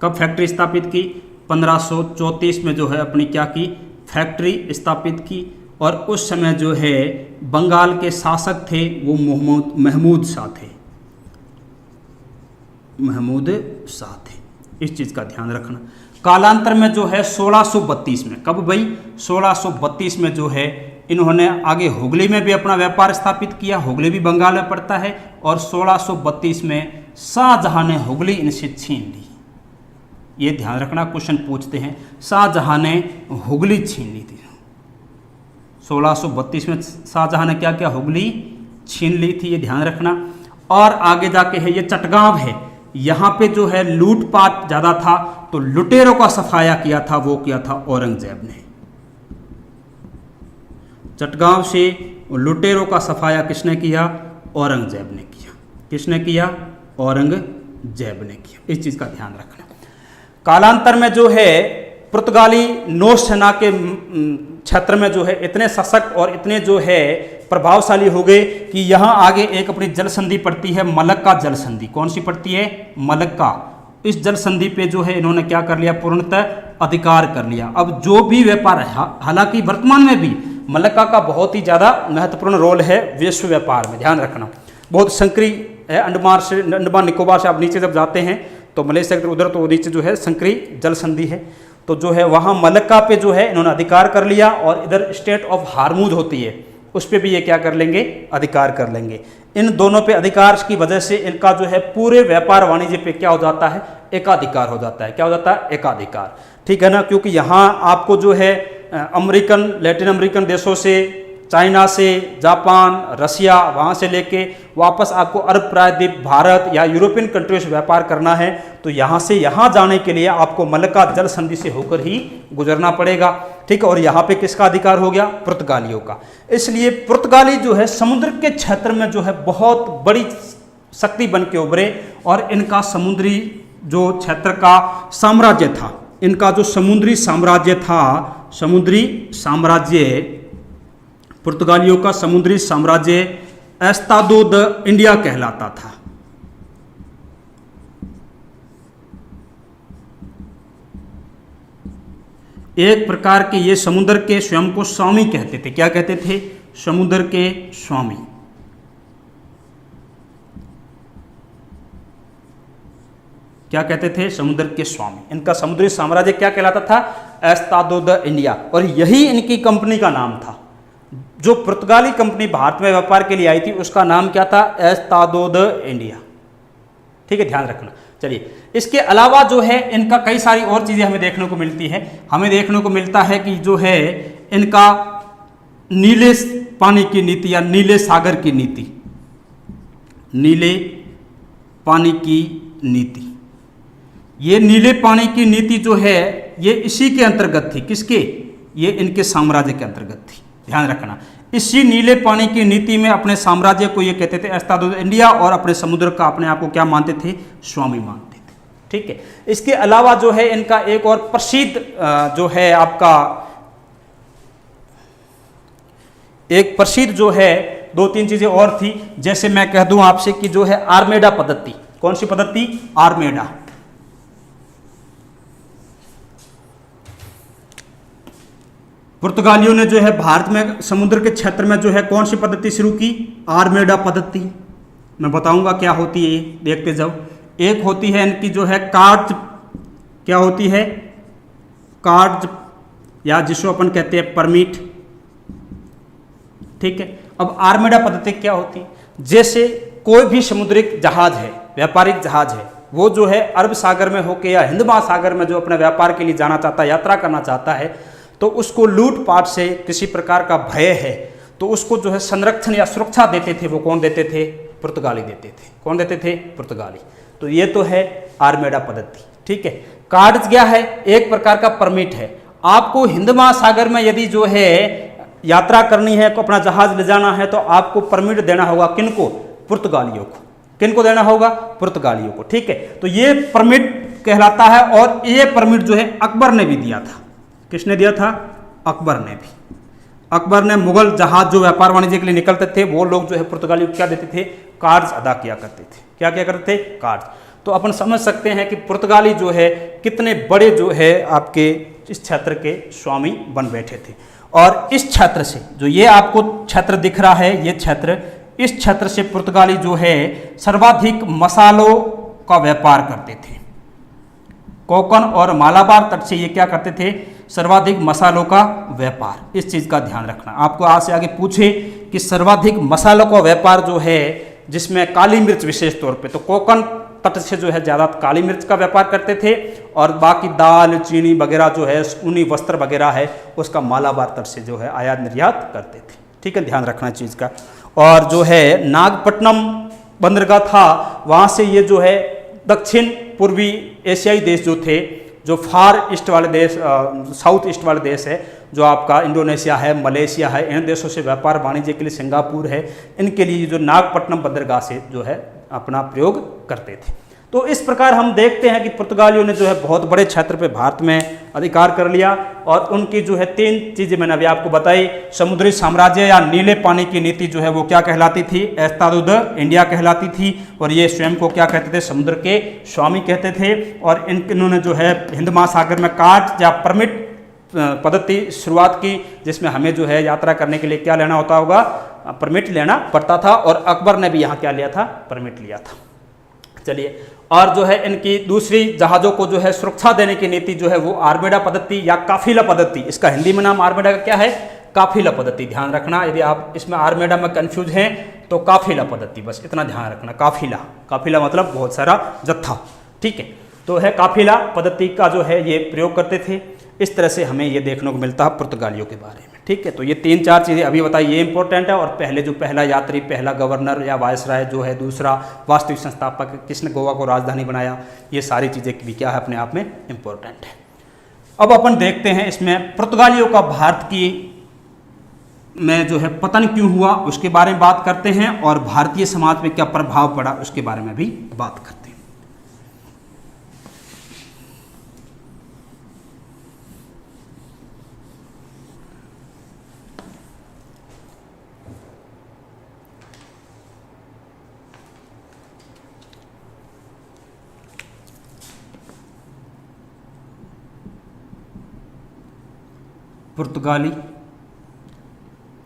कब फैक्ट्री स्थापित की? 1534 में जो है अपनी क्या की? फैक्ट्री स्थापित की। और उस समय जो है बंगाल के शासक थे वो महमूद शाह थे। महमूद शाह थे, इस चीज़ का ध्यान रखना। कालांतर में जो है 1632 में, कब भाई? 1632 में जो है इन्होंने आगे हुगली में भी अपना व्यापार स्थापित किया। हुगली भी बंगाल में पड़ता है। और 1632 में शाहजहां ने हुगली इनसे छीन ली। ये ध्यान रखना, क्वेश्चन पूछते हैं। शाहजहां ने हुगली छीन ली थी 1632 में। शाहजहां ने क्या किया? हुगली छीन ली थी, ये ध्यान रखना। और आगे जाके है ये चटगांव है, यहाँ पे जो है लूटपाट ज़्यादा था, तो लुटेरों का सफाया किया था, वो किया था औरंगजेब ने। चटगांव से लुटेरों का सफाया किसने किया? औरंगजेब ने किया। किसने किया? औरंगजेब ने किया। इस चीज़ का ध्यान रखना। कालांतर में जो है पुर्तगाली नौसेना के क्षेत्र में जो है इतने सशक्त और इतने जो है प्रभावशाली हो गए कि यहाँ आगे एक अपनी जल संधि पड़ती है, मलक्का जल संधि। कौन सी पड़ती है? मलक्का। इस जल संधि पे जो है इन्होंने क्या कर लिया? पूर्णतः अधिकार कर लिया। अब जो भी व्यापार है, हालांकि वर्तमान में भी मलक्का का बहुत ही ज़्यादा महत्वपूर्ण रोल है विश्व व्यापार में, ध्यान रखना। बहुत संकरी है, अंडमान निकोबार से आप नीचे जब जाते हैं तो मलेशिया के उधर तो नीचे जो है संकरी जल संधि है, तो जो है वहाँ मलक्का पे जो है इन्होंने अधिकार कर लिया। और इधर स्टेट ऑफ हार्मूज होती है, उस पर भी ये क्या कर लेंगे? अधिकार कर लेंगे। इन दोनों पे अधिकार की वजह से इनका जो है पूरे व्यापार वाणिज्य पे क्या हो जाता है? एकाधिकार हो जाता है। क्या हो जाता है? एकाधिकार, ठीक है ना। क्योंकि यहाँ आपको जो है अमेरिकन, लैटिन अमेरिकन देशों से, चाइना से, जापान, रसिया, वहाँ से लेके वापस आपको अरब प्रायद्वीप, भारत या यूरोपियन कंट्रीज से व्यापार करना है, तो यहाँ से यहाँ जाने के लिए आपको मलक्का जल संधि से होकर ही गुजरना पड़ेगा, ठीक है। और यहाँ पे किसका अधिकार हो गया? पुर्तगालियों का। इसलिए पुर्तगाली जो है समुद्र के क्षेत्र में जो है बहुत बड़ी शक्ति बन के उभरे। और इनका समुद्री जो क्षेत्र का साम्राज्य था, इनका जो समुद्री साम्राज्य था, समुद्री साम्राज्य, पुर्तगालियों का समुद्री साम्राज्य एस्तादो द इंडिया कहलाता था। एक प्रकार के ये समुद्र के स्वयं को स्वामी कहते थे। क्या कहते थे? समुद्र के स्वामी। क्या कहते थे? समुद्र के स्वामी। इनका समुद्री साम्राज्य क्या कहलाता था? Estado the India. और यही इनकी कंपनी का नाम था। जो पुर्तगाली कंपनी भारत में व्यापार के लिए आई थी उसका नाम क्या था? Estado the India. ठीक है, ध्यान रखना। चलिए, इसके अलावा जो है इनका कई सारी और चीज़ें हमें देखने को मिलती है। हमें देखने को मिलता है कि जो है इनका नीले पानी की नीति या नीले सागर की नीति, नीले पानी की नीति, ये नीले पानी की नीति जो है ये इसी के अंतर्गत थी। किसके? ये इनके साम्राज्य के अंतर्गत थी। ध्यान रखना, इसी नीले पानी की नीति में अपने साम्राज्य को ये कहते थे एस्तादो इंडिया, और अपने समुद्र का अपने आप को क्या मानते थे? स्वामी मानते थे। ठीक है, इसके अलावा जो है इनका एक और प्रसिद्ध जो है आपका एक प्रसिद्ध जो है 2-3 चीजें और थी। जैसे मैं कह दूं आपसे कि जो है आर्मेडा पद्धति। कौन सी पद्धति? आर्मेडा। पुर्तगालियों ने जो है भारत में समुद्र के क्षेत्र में जो है कौन सी पद्धति शुरू की? आर्मेडा पद्धति। मैं बताऊंगा क्या होती है, देखते जाओ। एक होती है इनकी जो है कार्ज, क्या होती है? कार्ज, या जिसको अपन कहते हैं परमिट। ठीक है, अब आर्मेडा पद्धति क्या होती? जैसे कोई भी समुद्री जहाज है, व्यापारिक जहाज है, वो जो है अरब सागर में होके या हिंद महासागर में जो अपने व्यापार के लिए जाना चाहता है, यात्रा करना चाहता है, तो उसको लूटपाट से किसी प्रकार का भय है तो उसको जो है संरक्षण या सुरक्षा देते थे। वो कौन देते थे? पुर्तगाली देते थे। कौन देते थे? पुर्तगाली। तो ये तो है आर्मेडा पद्धति। ठीक है, कार्ड्स क्या है? एक प्रकार का परमिट है। आपको हिंद महासागर में यदि जो है यात्रा करनी है, को अपना जहाज ले जाना है, तो आपको परमिट देना होगा। किनको? पुर्तगालियों को। किनको देना होगा? पुर्तगालियों को। ठीक है, तो ये परमिट कहलाता है। और ये परमिट जो है अकबर ने भी दिया था। किसने दिया था? अकबर ने भी। अकबर ने मुगल जहाज जो व्यापार वाणिज्य के लिए निकलते थे, वो लोग जो है पुर्तगाली को क्या देते थे? कार्ड्स अदा किया करते थे। क्या किया करते थे? कार्ड्स। तो अपन समझ सकते हैं कि पुर्तगाली जो है कितने बड़े जो है आपके इस क्षेत्र के स्वामी बन बैठे थे। और इस क्षेत्र से जो ये आपको क्षेत्र दिख रहा है, ये क्षेत्र, इस क्षेत्र से पुर्तगाली जो है सर्वाधिक मसालों का व्यापार करते थे। कोकण और मालाबार तट से ये क्या करते थे? सर्वाधिक मसालों का व्यापार। इस चीज का ध्यान रखना। आपको आज से आगे पूछे कि सर्वाधिक मसालों का व्यापार जो है, जिसमें काली मिर्च विशेष तौर पे, तो कोकण तट से जो है ज़्यादा काली मिर्च का व्यापार करते थे, और बाकी दाल, चीनी वगैरह जो है, ऊनी वस्त्र वगैरह है, उसका मालाबार तट से जो है आयात निर्यात करते थे। ठीक है, ध्यान रखना चीज़ का। और जो है नागपट्टनम बंदरगाह था, वहाँ से ये जो है दक्षिण पूर्वी एशियाई देश जो थे, जो फार ईस्ट वाले देश, साउथ ईस्ट वाले देश है, जो आपका इंडोनेशिया है, मलेशिया है, इन देशों से व्यापार वाणिज्य के लिए, सिंगापुर है, इनके लिए जो नागपट्टनम बंदरगाह से जो है अपना प्रयोग करते थे। तो इस प्रकार हम देखते हैं कि पुर्तगालियों ने जो है बहुत बड़े क्षेत्र पे भारत में अधिकार कर लिया। और उनकी जो है 3 चीज़ें मैंने अभी आपको बताई। समुद्री साम्राज्य या नीले पानी की नीति जो है वो क्या कहलाती थी? एस्तादो द इंडिया कहलाती थी। और ये स्वयं को क्या कहते थे? समुद्र के स्वामी कहते थे। और इन्होंने जो है हिंद महासागर में कार्ड या परमिट पद्धति शुरुआत की, जिसमें हमें जो है यात्रा करने के लिए क्या लेना होता होगा? परमिट लेना पड़ता था। और अकबर ने भी यहाँ क्या लिया था? परमिट लिया था। चलिए, और जो है इनकी दूसरी जहाज़ों को जो है सुरक्षा देने की नीति जो है वो आर्मेडा पद्धति या काफिला पद्धति। इसका हिंदी में नाम आर्मेडा का क्या है? काफिला पद्धति। ध्यान रखना, यदि आप इसमें आर्मेडा में कंफ्यूज हैं तो काफिला पद्धति, बस इतना ध्यान रखना। काफिला, काफिला मतलब बहुत सारा जत्था। ठीक है, तो है काफिला पद्धति का जो है ये प्रयोग करते थे। इस तरह से हमें ये देखने को मिलता है पुर्तगालियों के बारे में। ठीक है, तो ये 3-4 चीज़ें अभी बताई, ये इंपॉर्टेंट है। और पहले जो पहला यात्री, पहला गवर्नर या वायसराय जो है, दूसरा वास्तविक संस्थापक, किसने गोवा को राजधानी बनाया, ये सारी चीज़ें भी क्या है अपने आप में इम्पोर्टेंट है। अब अपन देखते हैं इसमें पुर्तगालियों का भारत की में जो है पतन क्यों हुआ उसके बारे में बात करते हैं, और भारतीय समाज पे क्या प्रभाव पड़ा उसके बारे में भी बात करते हैं। पुर्तगाली,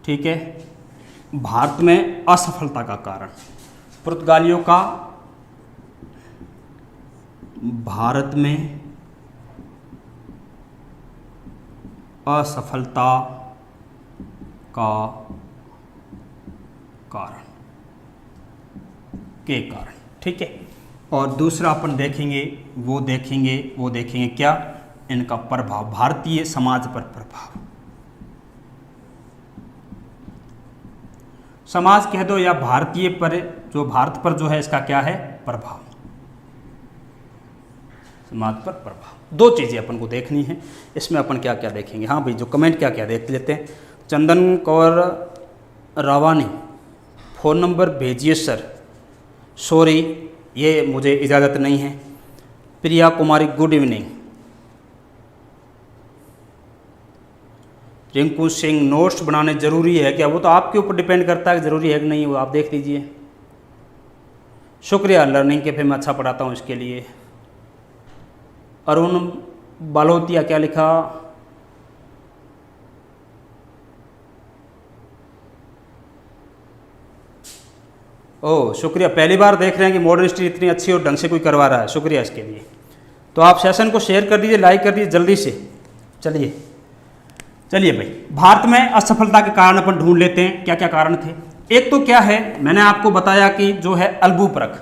ठीक है, भारत में असफलता का कारण। पुर्तगालियों का भारत में असफलता का कारण के कारण, ठीक है। और दूसरा अपन देखेंगे वो देखेंगे क्या, इनका प्रभाव, भारतीय समाज पर प्रभाव, समाज कह दो या भारतीय पर, जो भारत पर जो है इसका क्या है प्रभाव, समाज पर प्रभाव। दो चीज़ें अपन को देखनी है इसमें, अपन क्या क्या देखेंगे। हाँ भाई, जो कमेंट क्या क्या देख लेते हैं। चंदन कौर रावानी, फ़ोन नंबर भेजिए सर, सॉरी ये मुझे इजाज़त नहीं है। Priya Kumari, good evening. Rinku Singh, notes बनाने ज़रूरी है क्या? वो तो आपके ऊपर डिपेंड करता है कि ज़रूरी है कि नहीं, वो आप देख लीजिए। शुक्रिया, लर्निंग के पे मैं अच्छा पढ़ाता हूँ इसके लिए। अरुण बालोतिया क्या लिखा, ओह शुक्रिया, पहली बार देख रहे हैं कि मॉडर्न हिस्ट्री इतनी अच्छी और ढंग से कोई करवा रहा है, शुक्रिया इसके लिए। तो आप सेशन को शेयर कर दीजिए, लाइक कर दीजिए जल्दी से। चलिए भाई, भारत में असफलता के कारण अपन ढूंढ लेते हैं क्या क्या कारण थे। एक तो क्या है, मैंने आपको बताया कि जो है अल्बुपर्क,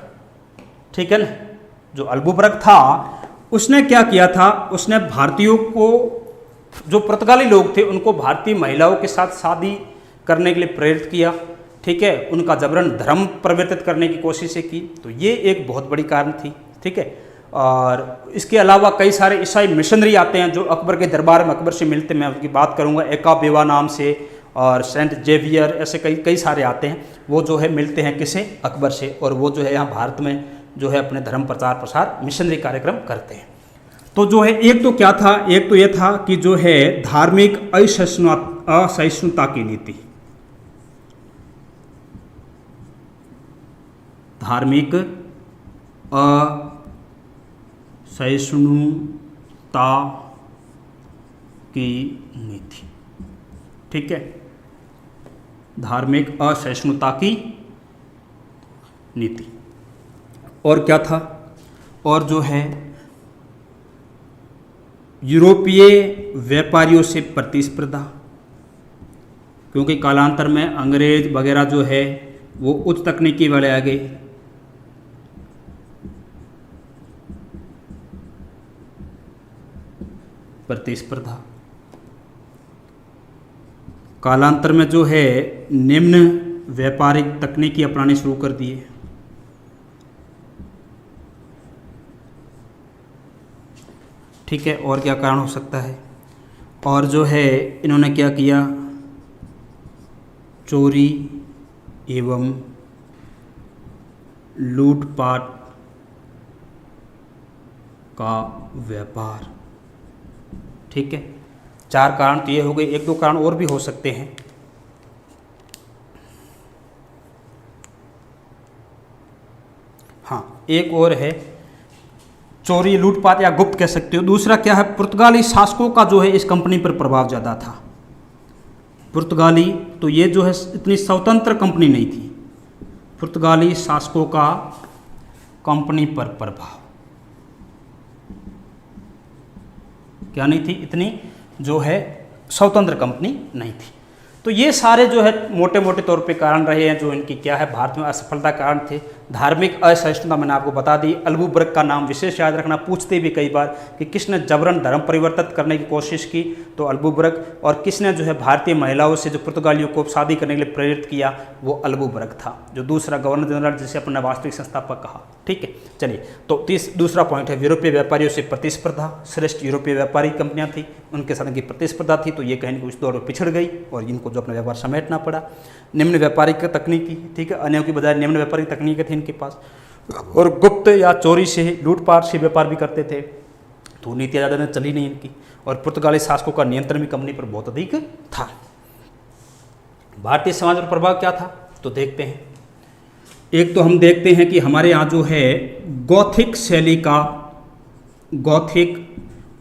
ठीक है ना, जो अल्बुपर्क था उसने क्या किया था, उसने भारतीयों को, जो पुर्तगाली लोग थे उनको भारतीय महिलाओं के साथ शादी करने के लिए प्रेरित किया, ठीक है, उनका जबरन धर्म परिवर्तित करने की कोशिशें की। तो ये एक बहुत बड़ी कारण थी, ठीक है। और इसके अलावा कई सारे ईसाई मिशनरी आते हैं जो अकबर के दरबार में अकबर से मिलते, मैं उनकी बात करूंगा, एका बेवा नाम से, और सेंट जेवियर, ऐसे कई सारे आते हैं, वो जो है मिलते हैं किसे, अकबर से, और वो जो है यहाँ भारत में जो है अपने धर्म प्रचार प्रसार मिशनरी कार्यक्रम करते हैं। तो जो है एक तो क्या था, एक तो ये था कि जो है धार्मिक असहिष्णुता की नीति, धार्मिक असहिष्णुता की नीति, ठीक है, धार्मिक असहिष्णुता की नीति। और क्या था, और जो है यूरोपीय व्यापारियों से प्रतिस्पर्धा, क्योंकि कालांतर में अंग्रेज वगैरह जो है वो उच्च तकनीकी वाले आ गए, प्रतिस्पर्धा। कालांतर में जो है निम्न व्यापारिक तकनीकी अपनानी शुरू कर दिए, ठीक है। और क्या कारण हो सकता है, और जो है इन्होंने क्या किया, चोरी एवं लूटपाट का व्यापार, ठीक है। चार कारण तो ये हो गए, एक दो कारण और भी हो सकते हैं। हाँ, एक और है, चोरी लूटपाट या गुप्त कह सकते हो। दूसरा क्या है, पुर्तगाली शासकों का जो है इस कंपनी पर प्रभाव ज़्यादा था। पुर्तगाली, तो ये जो है इतनी स्वतंत्र कंपनी नहीं थी, पुर्तगाली शासकों का कंपनी पर प्रभाव क्या नहीं थी, इतनी जो है स्वतंत्र कंपनी नहीं थी। तो ये सारे जो है मोटे मोटे तौर पे कारण रहे हैं जो इनकी क्या है भारत में असफलता कारण थे। धार्मिक असहिष्णुता मैंने आपको बता दी। अल्बुपर्क का नाम विशेष याद रखना, पूछते भी कई बार कि किसने जबरन धर्म परिवर्तित करने की कोशिश की, तो अल्बुपर्क। और किसने जो है भारतीय महिलाओं से जो पुर्तगालियों को शादी करने के लिए प्रेरित किया, वो अल्बुपर्क था, जो दूसरा गवर्नर जनरल जिसे अपने वास्तविक संस्थापक कहा, ठीक है। चलिए, तो दूसरा पॉइंट है यूरोपीय व्यापारियों से प्रतिस्पर्धा। श्रेष्ठ यूरोपीय व्यापारी कंपनियां थी, उनके साथ इनकी प्रतिस्पर्धा थी, तो ये कहीं ना कुछ दौर में पिछड़ गई और इनको जो अपना व्यापार समेटना पड़ा। निम्न व्यापारिक तकनीकी, ठीक है, अन्यों की बजाय निम्न व्यापारिक तकनीकें थी इनके पास, और गुप्त या चोरी से, लूटपाट से व्यापार भी करते थे, तो नीतियाँ ज़्यादा चली नहीं इनकी। और पुर्तगाली शासकों का नियंत्रण भी कंपनी पर बहुत अधिक था। भारतीय समाज पर प्रभाव क्या था, तो देखते हैं। एक तो हम देखते हैं कि हमारे यहाँ जो है गॉथिक शैली का, गॉथिक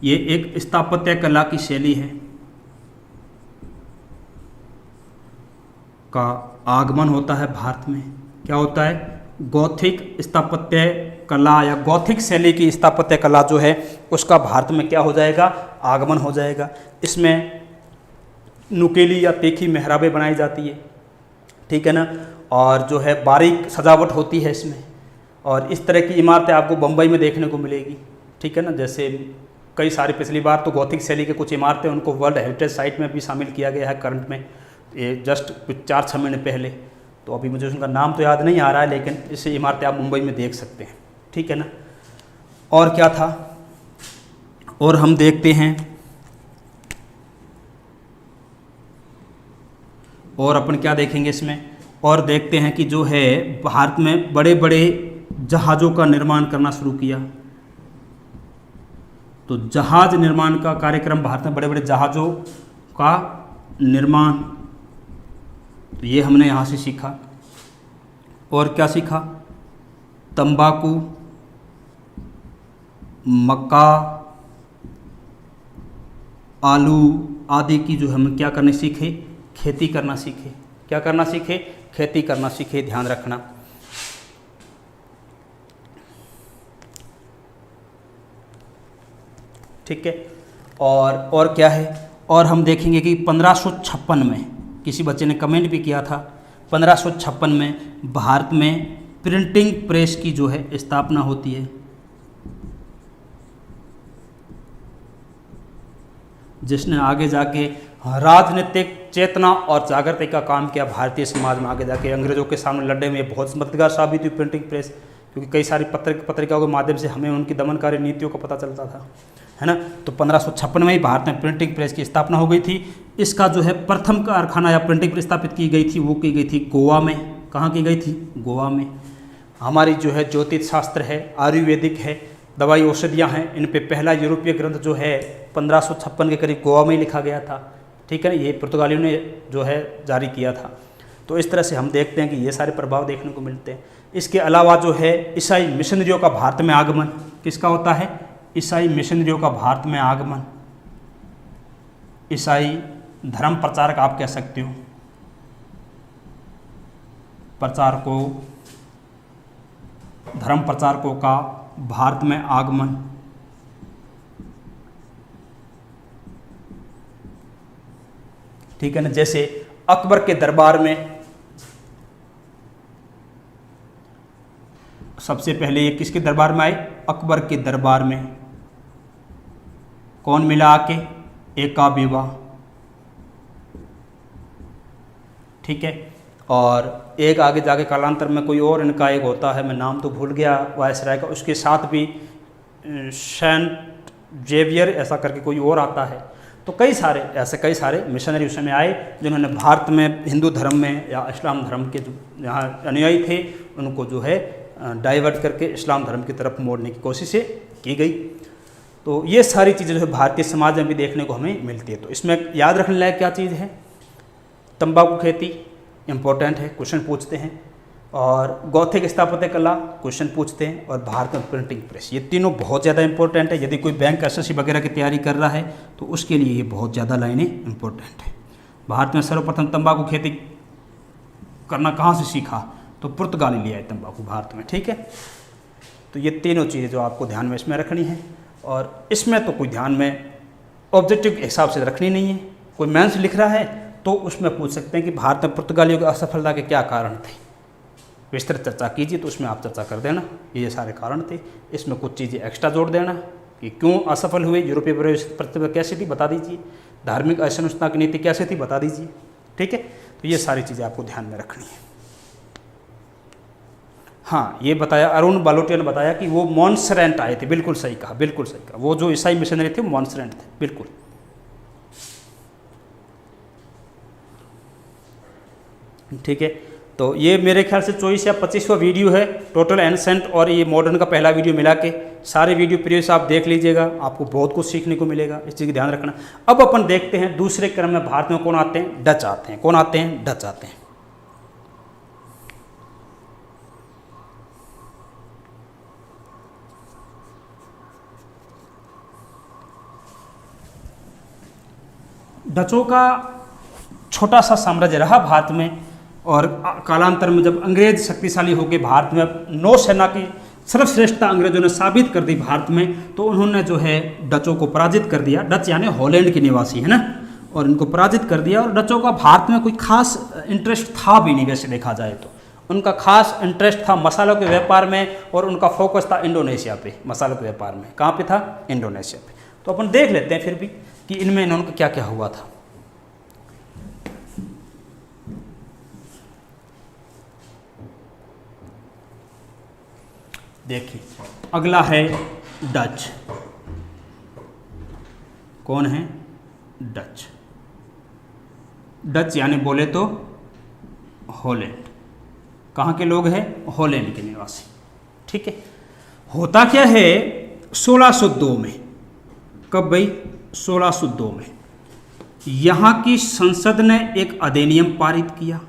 ये एक स्थापत्य कला की शैली है, का आगमन होता है भारत में। क्या होता है, गॉथिक स्थापत्य कला या गॉथिक शैली की स्थापत्य कला जो है उसका भारत में क्या हो जाएगा, आगमन हो जाएगा। इसमें नुकीली या तीखी मेहराबें बनाई जाती है, ठीक है ना, और जो है बारीक सजावट होती है इसमें, और इस तरह की इमारतें आपको बम्बई में देखने को मिलेगी, ठीक है ना। जैसे कई सारी पिछली बार तो गॉथिक शैली के कुछ इमारतें उनको वर्ल्ड हेरिटेज साइट में भी शामिल किया गया है करंट में, ये जस्ट कुछ 4-6 महीने पहले। तो अभी मुझे उनका नाम तो याद नहीं आ रहा है, लेकिन इसे इमारतें आप मुंबई में देख सकते हैं, ठीक है ना। और क्या था, और हम देखते हैं, और अपन क्या देखेंगे इसमें, और देखते हैं कि जो है भारत में बड़े बड़े जहाज़ों का निर्माण करना शुरू किया। तो जहाज निर्माण का कार्यक्रम, भारत में बड़े बड़े जहाज़ों का निर्माण, तो ये हमने यहाँ से सीखा। और क्या सीखा, तंबाकू, मक्का, आलू आदि की जो हम क्या करने सीखे, खेती करना सीखे। क्या करना सीखे, खेती करना सीखे, ध्यान रखना। ठीक है, और क्या है, और हम देखेंगे कि 1556 में, किसी बच्चे ने कमेंट भी किया था, 1556 में भारत में प्रिंटिंग प्रेस की जो है स्थापना होती है, जिसने आगे जाके राजनीतिक चेतना और जागृति का काम किया भारतीय समाज में। आगे जाके अंग्रेजों के सामने लड़ने में बहुत मददगार साबित हुई प्रिंटिंग प्रेस, क्योंकि कई सारी पत्रिकाओं के माध्यम से हमें उनकी दमनकारी नीतियों का पता चलता था, है ना। तो 1556 में ही भारत में प्रिंटिंग प्रेस की स्थापना हो गई थी। इसका जो है प्रथम कारखाना या प्रिंटिंग प्रेस स्थापित की गई थी, वो की गई थी गोवा में। कहाँ की गई थी, गोवा में। हमारी जो है ज्योतिष शास्त्र है, आयुर्वेदिक है, दवाई औषधियाँ हैं, इन पे पहला यूरोपीय ग्रंथ जो है 1556 के करीब गोवा में ही लिखा गया था, ठीक है ना। ये पुर्तगालियों ने जो है जारी किया था। तो इस तरह से हम देखते हैं कि ये सारे प्रभाव देखने को मिलते हैं। इसके अलावा जो है ईसाई मिशनरियों का भारत में आगमन, किसका होता है, ईसाई मिशनरियों का भारत में आगमन। ईसाई धर्म प्रचारक आप कह सकते हो, प्रचारकों, धर्म प्रचारकों का भारत में आगमन। ठीक है ना। जैसे अकबर के दरबार में सबसे पहले ये किसके दरबार में आए, अकबर के दरबार में कौन मिला आके, एका बेवा, ठीक है। और एक आगे जाके कालांतर में कोई और इनका एक होता है, मैं नाम तो भूल गया वायसराय का, उसके साथ भी सेंट जेवियर ऐसा करके कोई और आता है। तो कई सारे मिशनरी उस समय आए जिन्होंने भारत में हिंदू धर्म में या इस्लाम धर्म के जो यहाँ अनुयायी थे उनको जो है डाइवर्ट करके इस्लाम धर्म की तरफ मोड़ने की कोशिशें की गई। तो ये सारी चीज़ें जो है भारतीय समाज में भी देखने को हमें मिलती है। तो इसमें याद रखने लायक क्या चीज़ है, तंबाकू खेती इम्पोर्टेंट है, क्वेश्चन पूछते हैं, और गॉथिक स्थापत्य कला क्वेश्चन पूछते हैं, और भारत में प्रिंटिंग प्रेस, ये तीनों बहुत ज़्यादा इंपॉर्टेंट है। यदि कोई बैंक एसएससी वगैरह की तैयारी कर रहा है तो उसके लिए ये बहुत ज़्यादा लाइनें इंपॉर्टेंट है। भारत में सर्वप्रथम तंबाकू खेती करना कहाँ से सीखा, तो पुर्तगाली ले आए तंबाकू भारत में, ठीक है। तो ये तीनों चीज़ें जो आपको ध्यान में इसमें रखनी है, और इसमें तो कोई ध्यान में ऑब्जेक्टिव के हिसाब से रखनी नहीं है। कोई मेंस लिख रहा है तो उसमें पूछ सकते हैं कि भारत में पुर्तगालियों की असफलता के क्या कारण थे, विस्तृत चर्चा कीजिए, तो उसमें आप चर्चा कर देना ये सारे कारण थे। इसमें कुछ चीज़ें एक्स्ट्रा जोड़ देना कि क्यों असफल हुए, यूरोपीय प्रतिभा कैसी थी बता दीजिए, धार्मिक असहिष्णुता की नीति कैसे थी बता दीजिए, ठीक है। तो ये सारी चीज़ें आपको ध्यान में रखनी है। हाँ, ये बताया, अरुण बालोटिया ने बताया कि वो मॉन्सरेंट आए थे, बिल्कुल सही कहा, बिल्कुल सही कहा। वो जो ईसाई मिशनरी थे वो मॉन्सरेंट थे, बिल्कुल। ठीक है, तो ये मेरे ख्याल से 24 या 25वां वीडियो है टोटल एंसेंट और ये मॉडर्न का पहला वीडियो मिला के। सारे वीडियो प्रीवियस आप देख लीजिएगा, आपको बहुत कुछ सीखने को मिलेगा, इस चीज़ का ध्यान रखना। अब अपन देखते हैं दूसरे क्रम में भारत में कौन आते हैं, डच आते हैं। कौन आते हैं, डच आते हैं। डचों का छोटा सा साम्राज्य रहा भारत में, और कालांतर में जब अंग्रेज शक्तिशाली हो गए, भारत में नौसेना की सर्वश्रेष्ठता अंग्रेजों ने साबित कर दी भारत में, तो उन्होंने जो है डचों को पराजित कर दिया। डच यानी हॉलैंड के निवासी है ना, और इनको पराजित कर दिया। और डचों का भारत में कोई खास इंटरेस्ट था भी नहीं, वैसे देखा जाए तो उनका खास इंटरेस्ट था मसालों के व्यापार में, और उनका फोकस था इंडोनेशिया पे, मसालों के व्यापार में। कहाँ पे था? इंडोनेशिया पे। तो अपन देख लेते हैं फिर भी कि इनमें इन्होंने क्या क्या हुआ था। देखिए अगला है डच। कौन है? डच। डच यानी बोले तो हॉलैंड। कहाँ के लोग हैं? हॉलैंड के निवासी। ठीक है। होता क्या है 1602 में, कब भाई? 1602 में यहाँ की संसद ने एक अधिनियम पारित किया।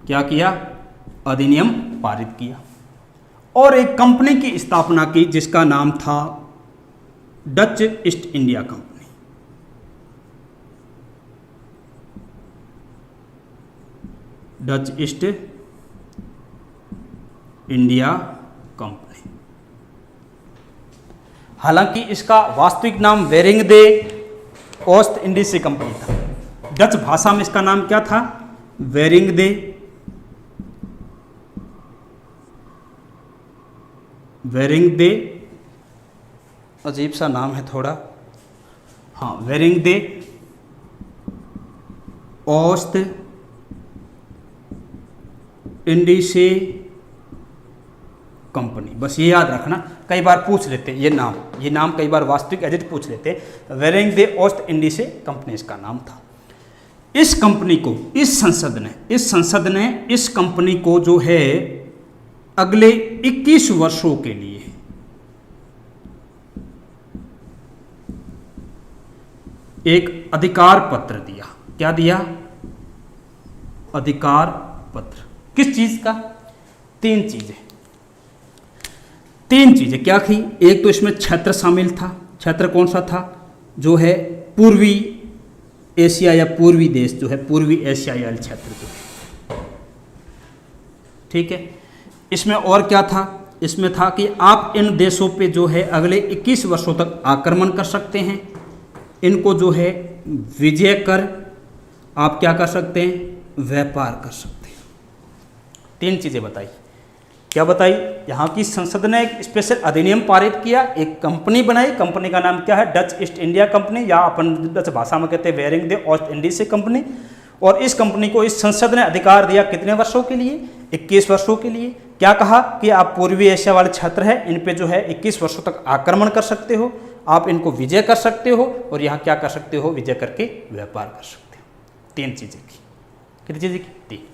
क्या किया? अधिनियम पारित किया और एक कंपनी की स्थापना की जिसका नाम था Dutch east India company. Dutch east India company. हालांकि इसका वास्तविक नाम वेरिंग दे ओस्ट इंडीज कंपनी था। डच भाषा में इसका नाम क्या था? वेरिंग दे अजीब सा नाम है थोड़ा। हाँ, वेरिंग दे ओस्ट इंडीसे कंपनी। बस ये याद रखना, कई बार पूछ लेते हैं ये नाम कई बार वास्तविक एडिट पूछ लेते हैं। वेरिंग दे ओस्ट इंडीसे कंपनी इसका नाम था। इस कंपनी को इस संसद ने इस कंपनी को जो है अगले 21 वर्षों के लिए एक अधिकार पत्र दिया। क्या दिया? अधिकार पत्र। किस चीज का? तीन चीजें क्या थी? एक तो इसमें क्षेत्र शामिल था। क्षेत्र कौन सा था? जो है पूर्वी एशिया या पूर्वी देश जो है, पूर्वी एशियाई क्षेत्र जो है। ठीक है। इसमें और क्या था? इसमें था कि आप इन देशों पे जो है अगले 21 वर्षों तक आक्रमण कर सकते हैं। इनको जो है विजय कर आप क्या कर सकते हैं? व्यापार कर सकते हैं। तीन चीज़ें बताई। क्या बताई? यहाँ की संसद ने एक स्पेशल अधिनियम पारित किया, एक कंपनी बनाई। कंपनी का नाम क्या है? डच ईस्ट इंडिया कंपनी, या अपन डच भाषा में कहते हैं वेरिंग दे ओस्ट इंडीज कंपनी। और इस कंपनी को इस संसद ने अधिकार दिया कितने वर्षों के लिए? 21 वर्षों के लिए। क्या कहा कि आप पूर्वी एशिया वाले क्षेत्र हैं, इन पे जो है 21 वर्षों तक आक्रमण कर सकते हो, आप इनको विजय कर सकते हो, और यहाँ क्या कर सकते हो? विजय करके व्यापार कर सकते हो। तीन चीज़ें की। कितनी चीज़ें की? तीन।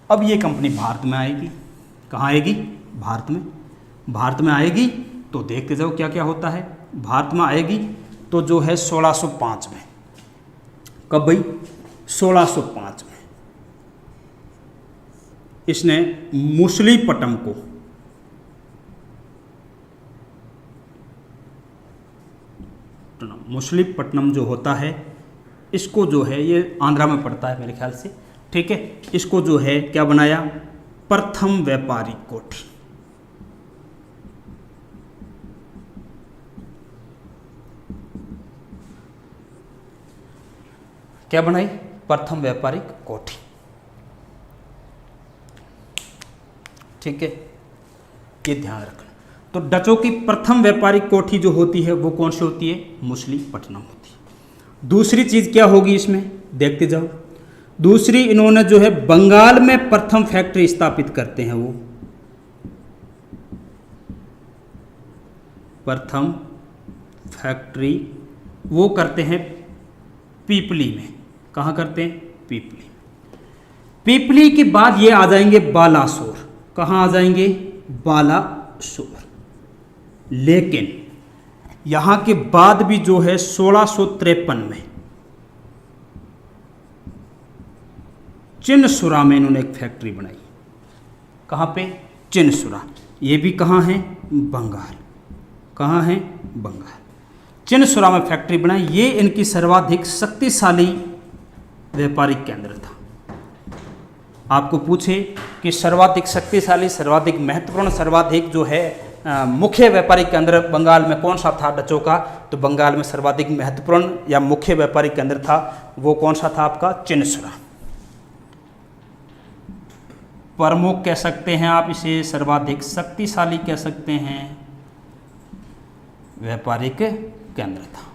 अब ये कंपनी भारत में आएगी। कहाँ आएगी? भारत में। भारत में आएगी तो देखते जाओ क्या क्या होता है। भारत में आएगी तो जो है 1605 में। कब भाई? 1605 में इसने मुसलीपट्टनम को मुसलीपट्टनम जो होता है, इसको जो है ये आंध्रा में पड़ता है मेरे ख्याल से। ठीक है। इसको जो है क्या बनाया? प्रथम व्यापारिक कोठी। क्या बनाई? प्रथम व्यापारिक कोठी। ठीक है, ये ध्यान रखना। तो डचों की प्रथम व्यापारिक कोठी जो होती है वो कौन सी होती है? मुसलीपट्टनम होती है। दूसरी चीज क्या होगी इसमें? देखते जाओ। दूसरी, इन्होंने जो है बंगाल में प्रथम फैक्ट्री स्थापित करते हैं। वो प्रथम फैक्ट्री वो करते हैं पीपली में। कहाँ करते हैं? पीपली। पीपली के बाद ये आ जाएंगे बालासोर। कहाँ आ जाएंगे? बालासोर। लेकिन यहाँ के बाद भी जो है 1653 में चिनसुरा में इन्होंने एक फैक्ट्री बनाई। कहाँ पे? चिनसुरा। ये भी कहाँ है? बंगाल। कहाँ है? बंगाल। चिनसुरा में फैक्ट्री बनाई। ये इनकी सर्वाधिक शक्तिशाली व्यापारिक केंद्र था। आपको पूछे कि सर्वाधिक शक्तिशाली, सर्वाधिक महत्वपूर्ण, सर्वाधिक जो है मुख्य व्यापारिक केंद्र बंगाल में कौन सा था डचों का, तो बंगाल में सर्वाधिक महत्वपूर्ण या मुख्य व्यापारिक केंद्र था वो कौन सा था आपका, चिनसुरा। प्रमुख कह सकते हैं आप इसे, सर्वाधिक शक्तिशाली कह सकते हैं, व्यापारिक केंद्र था।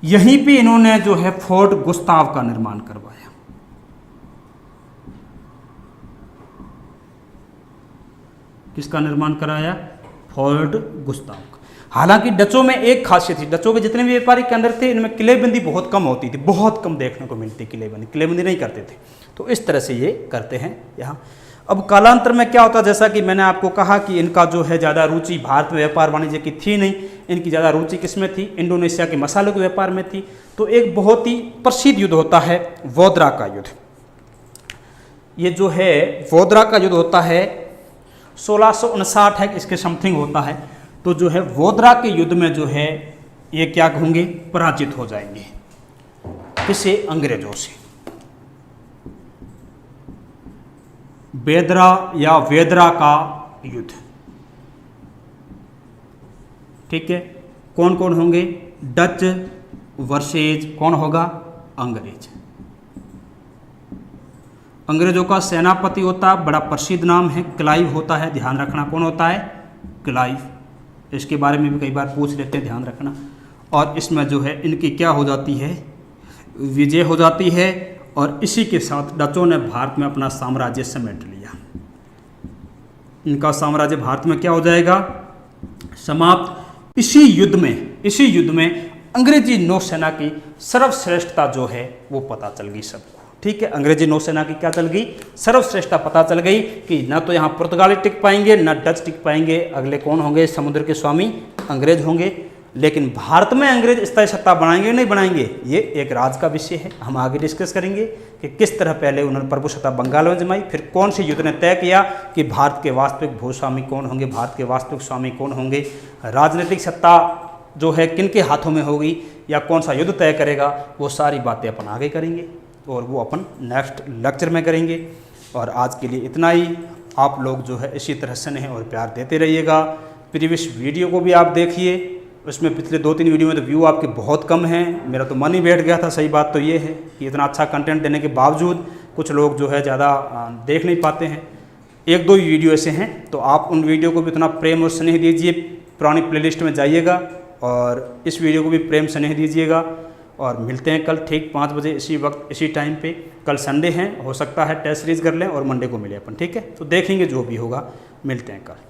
यहीं पे इन्होंने जो है फोर्ट गुस्ताव का निर्माण करवाया। किसका निर्माण कराया, फोर्ट गुस्ताव का। हालांकि डचों में एक खासियत थी, डचों के जितने भी व्यापारिक केंद्र थे इनमें किलेबंदी बहुत कम होती थी, बहुत कम देखने को मिलती किलेबंदी नहीं करते थे। तो इस तरह से ये करते हैं यहाँ। अब कालांतर में क्या होता, जैसा कि मैंने आपको कहा कि इनका जो है ज़्यादा रुचि भारत में व्यापार वाणिज्य की थी नहीं, इनकी ज़्यादा रुचि किसमें थी, इंडोनेशिया के मसालों के व्यापार में थी। तो एक बहुत ही प्रसिद्ध युद्ध होता है वोदरा का युद्ध। ये जो है वोदरा का युद्ध होता है 1659 है, इसके समथिंग होता है। तो जो है वोदरा के युद्ध में जो है ये क्या होंगे, पराजित हो जाएंगे। किसे, अंग्रेजों से। बेदरा या वेदरा का युद्ध, ठीक है। कौन कौन होंगे, डच वर्सेज कौन होगा, अंग्रेज। अंग्रेजों का सेनापति होता है, बड़ा प्रसिद्ध नाम है, क्लाइव होता है, ध्यान रखना। कौन होता है, क्लाइव। इसके बारे में भी कई बार पूछ लेते हैं, ध्यान रखना। और इसमें जो है इनकी क्या हो जाती है, विजय हो जाती है। और इसी के साथ डचों ने भारत में अपना साम्राज्य समेट लिया। इनका साम्राज्य भारत में क्या हो जाएगा, समाप्त। इसी युद्ध में अंग्रेजी नौसेना की सर्वश्रेष्ठता जो है वो पता चल गई सबको, ठीक है। अंग्रेजी नौसेना की क्या चल गई, सर्वश्रेष्ठता पता चल गई कि न तो यहाँ पुर्तगाली टिक पाएंगे न डच टिक पाएंगे। अगले कौन होंगे, समुद्र के स्वामी अंग्रेज होंगे। लेकिन भारत में अंग्रेज स्थायी सत्ता बनाएंगे नहीं बनाएंगे, ये एक राज का विषय है। हम आगे डिस्कस करेंगे कि किस तरह पहले उन्होंने प्रभुसत्ता बंगाल में जमाई, फिर कौन से युद्ध ने तय किया कि भारत के वास्तविक भूस्वामी कौन होंगे, भारत के वास्तविक स्वामी कौन होंगे, राजनीतिक सत्ता जो है किन के हाथों में होगी, या कौन सा युद्ध तय करेगा। वो सारी बातें अपन आगे करेंगे और वो अपन नेक्स्ट लेक्चर में करेंगे। और आज के लिए इतना ही। आप लोग जो है इसी तरह स्नेह और प्यार देते रहिएगा। प्रीवियस वीडियो को भी आप देखिए, उसमें पिछले 2-3 वीडियो में तो व्यू आपके बहुत कम हैं। मेरा तो मन ही बैठ गया था। सही बात तो ये है कि इतना अच्छा कंटेंट देने के बावजूद कुछ लोग जो है ज़्यादा देख नहीं पाते हैं। 1-2 वीडियो ऐसे हैं, तो आप उन वीडियो को भी इतना प्रेम और स्नेह दीजिए। पुरानी प्लेलिस्ट में जाइएगा और इस वीडियो को भी प्रेम स्नेह दीजिएगा। और मिलते हैं कल ठीक 5 बजे इसी वक्त इसी टाइम पे। कल संडे है, हो सकता है टेस्ट सीरीज़ कर लें और मंडे को मिले अपन, ठीक है। तो देखेंगे जो भी होगा, मिलते हैं कल।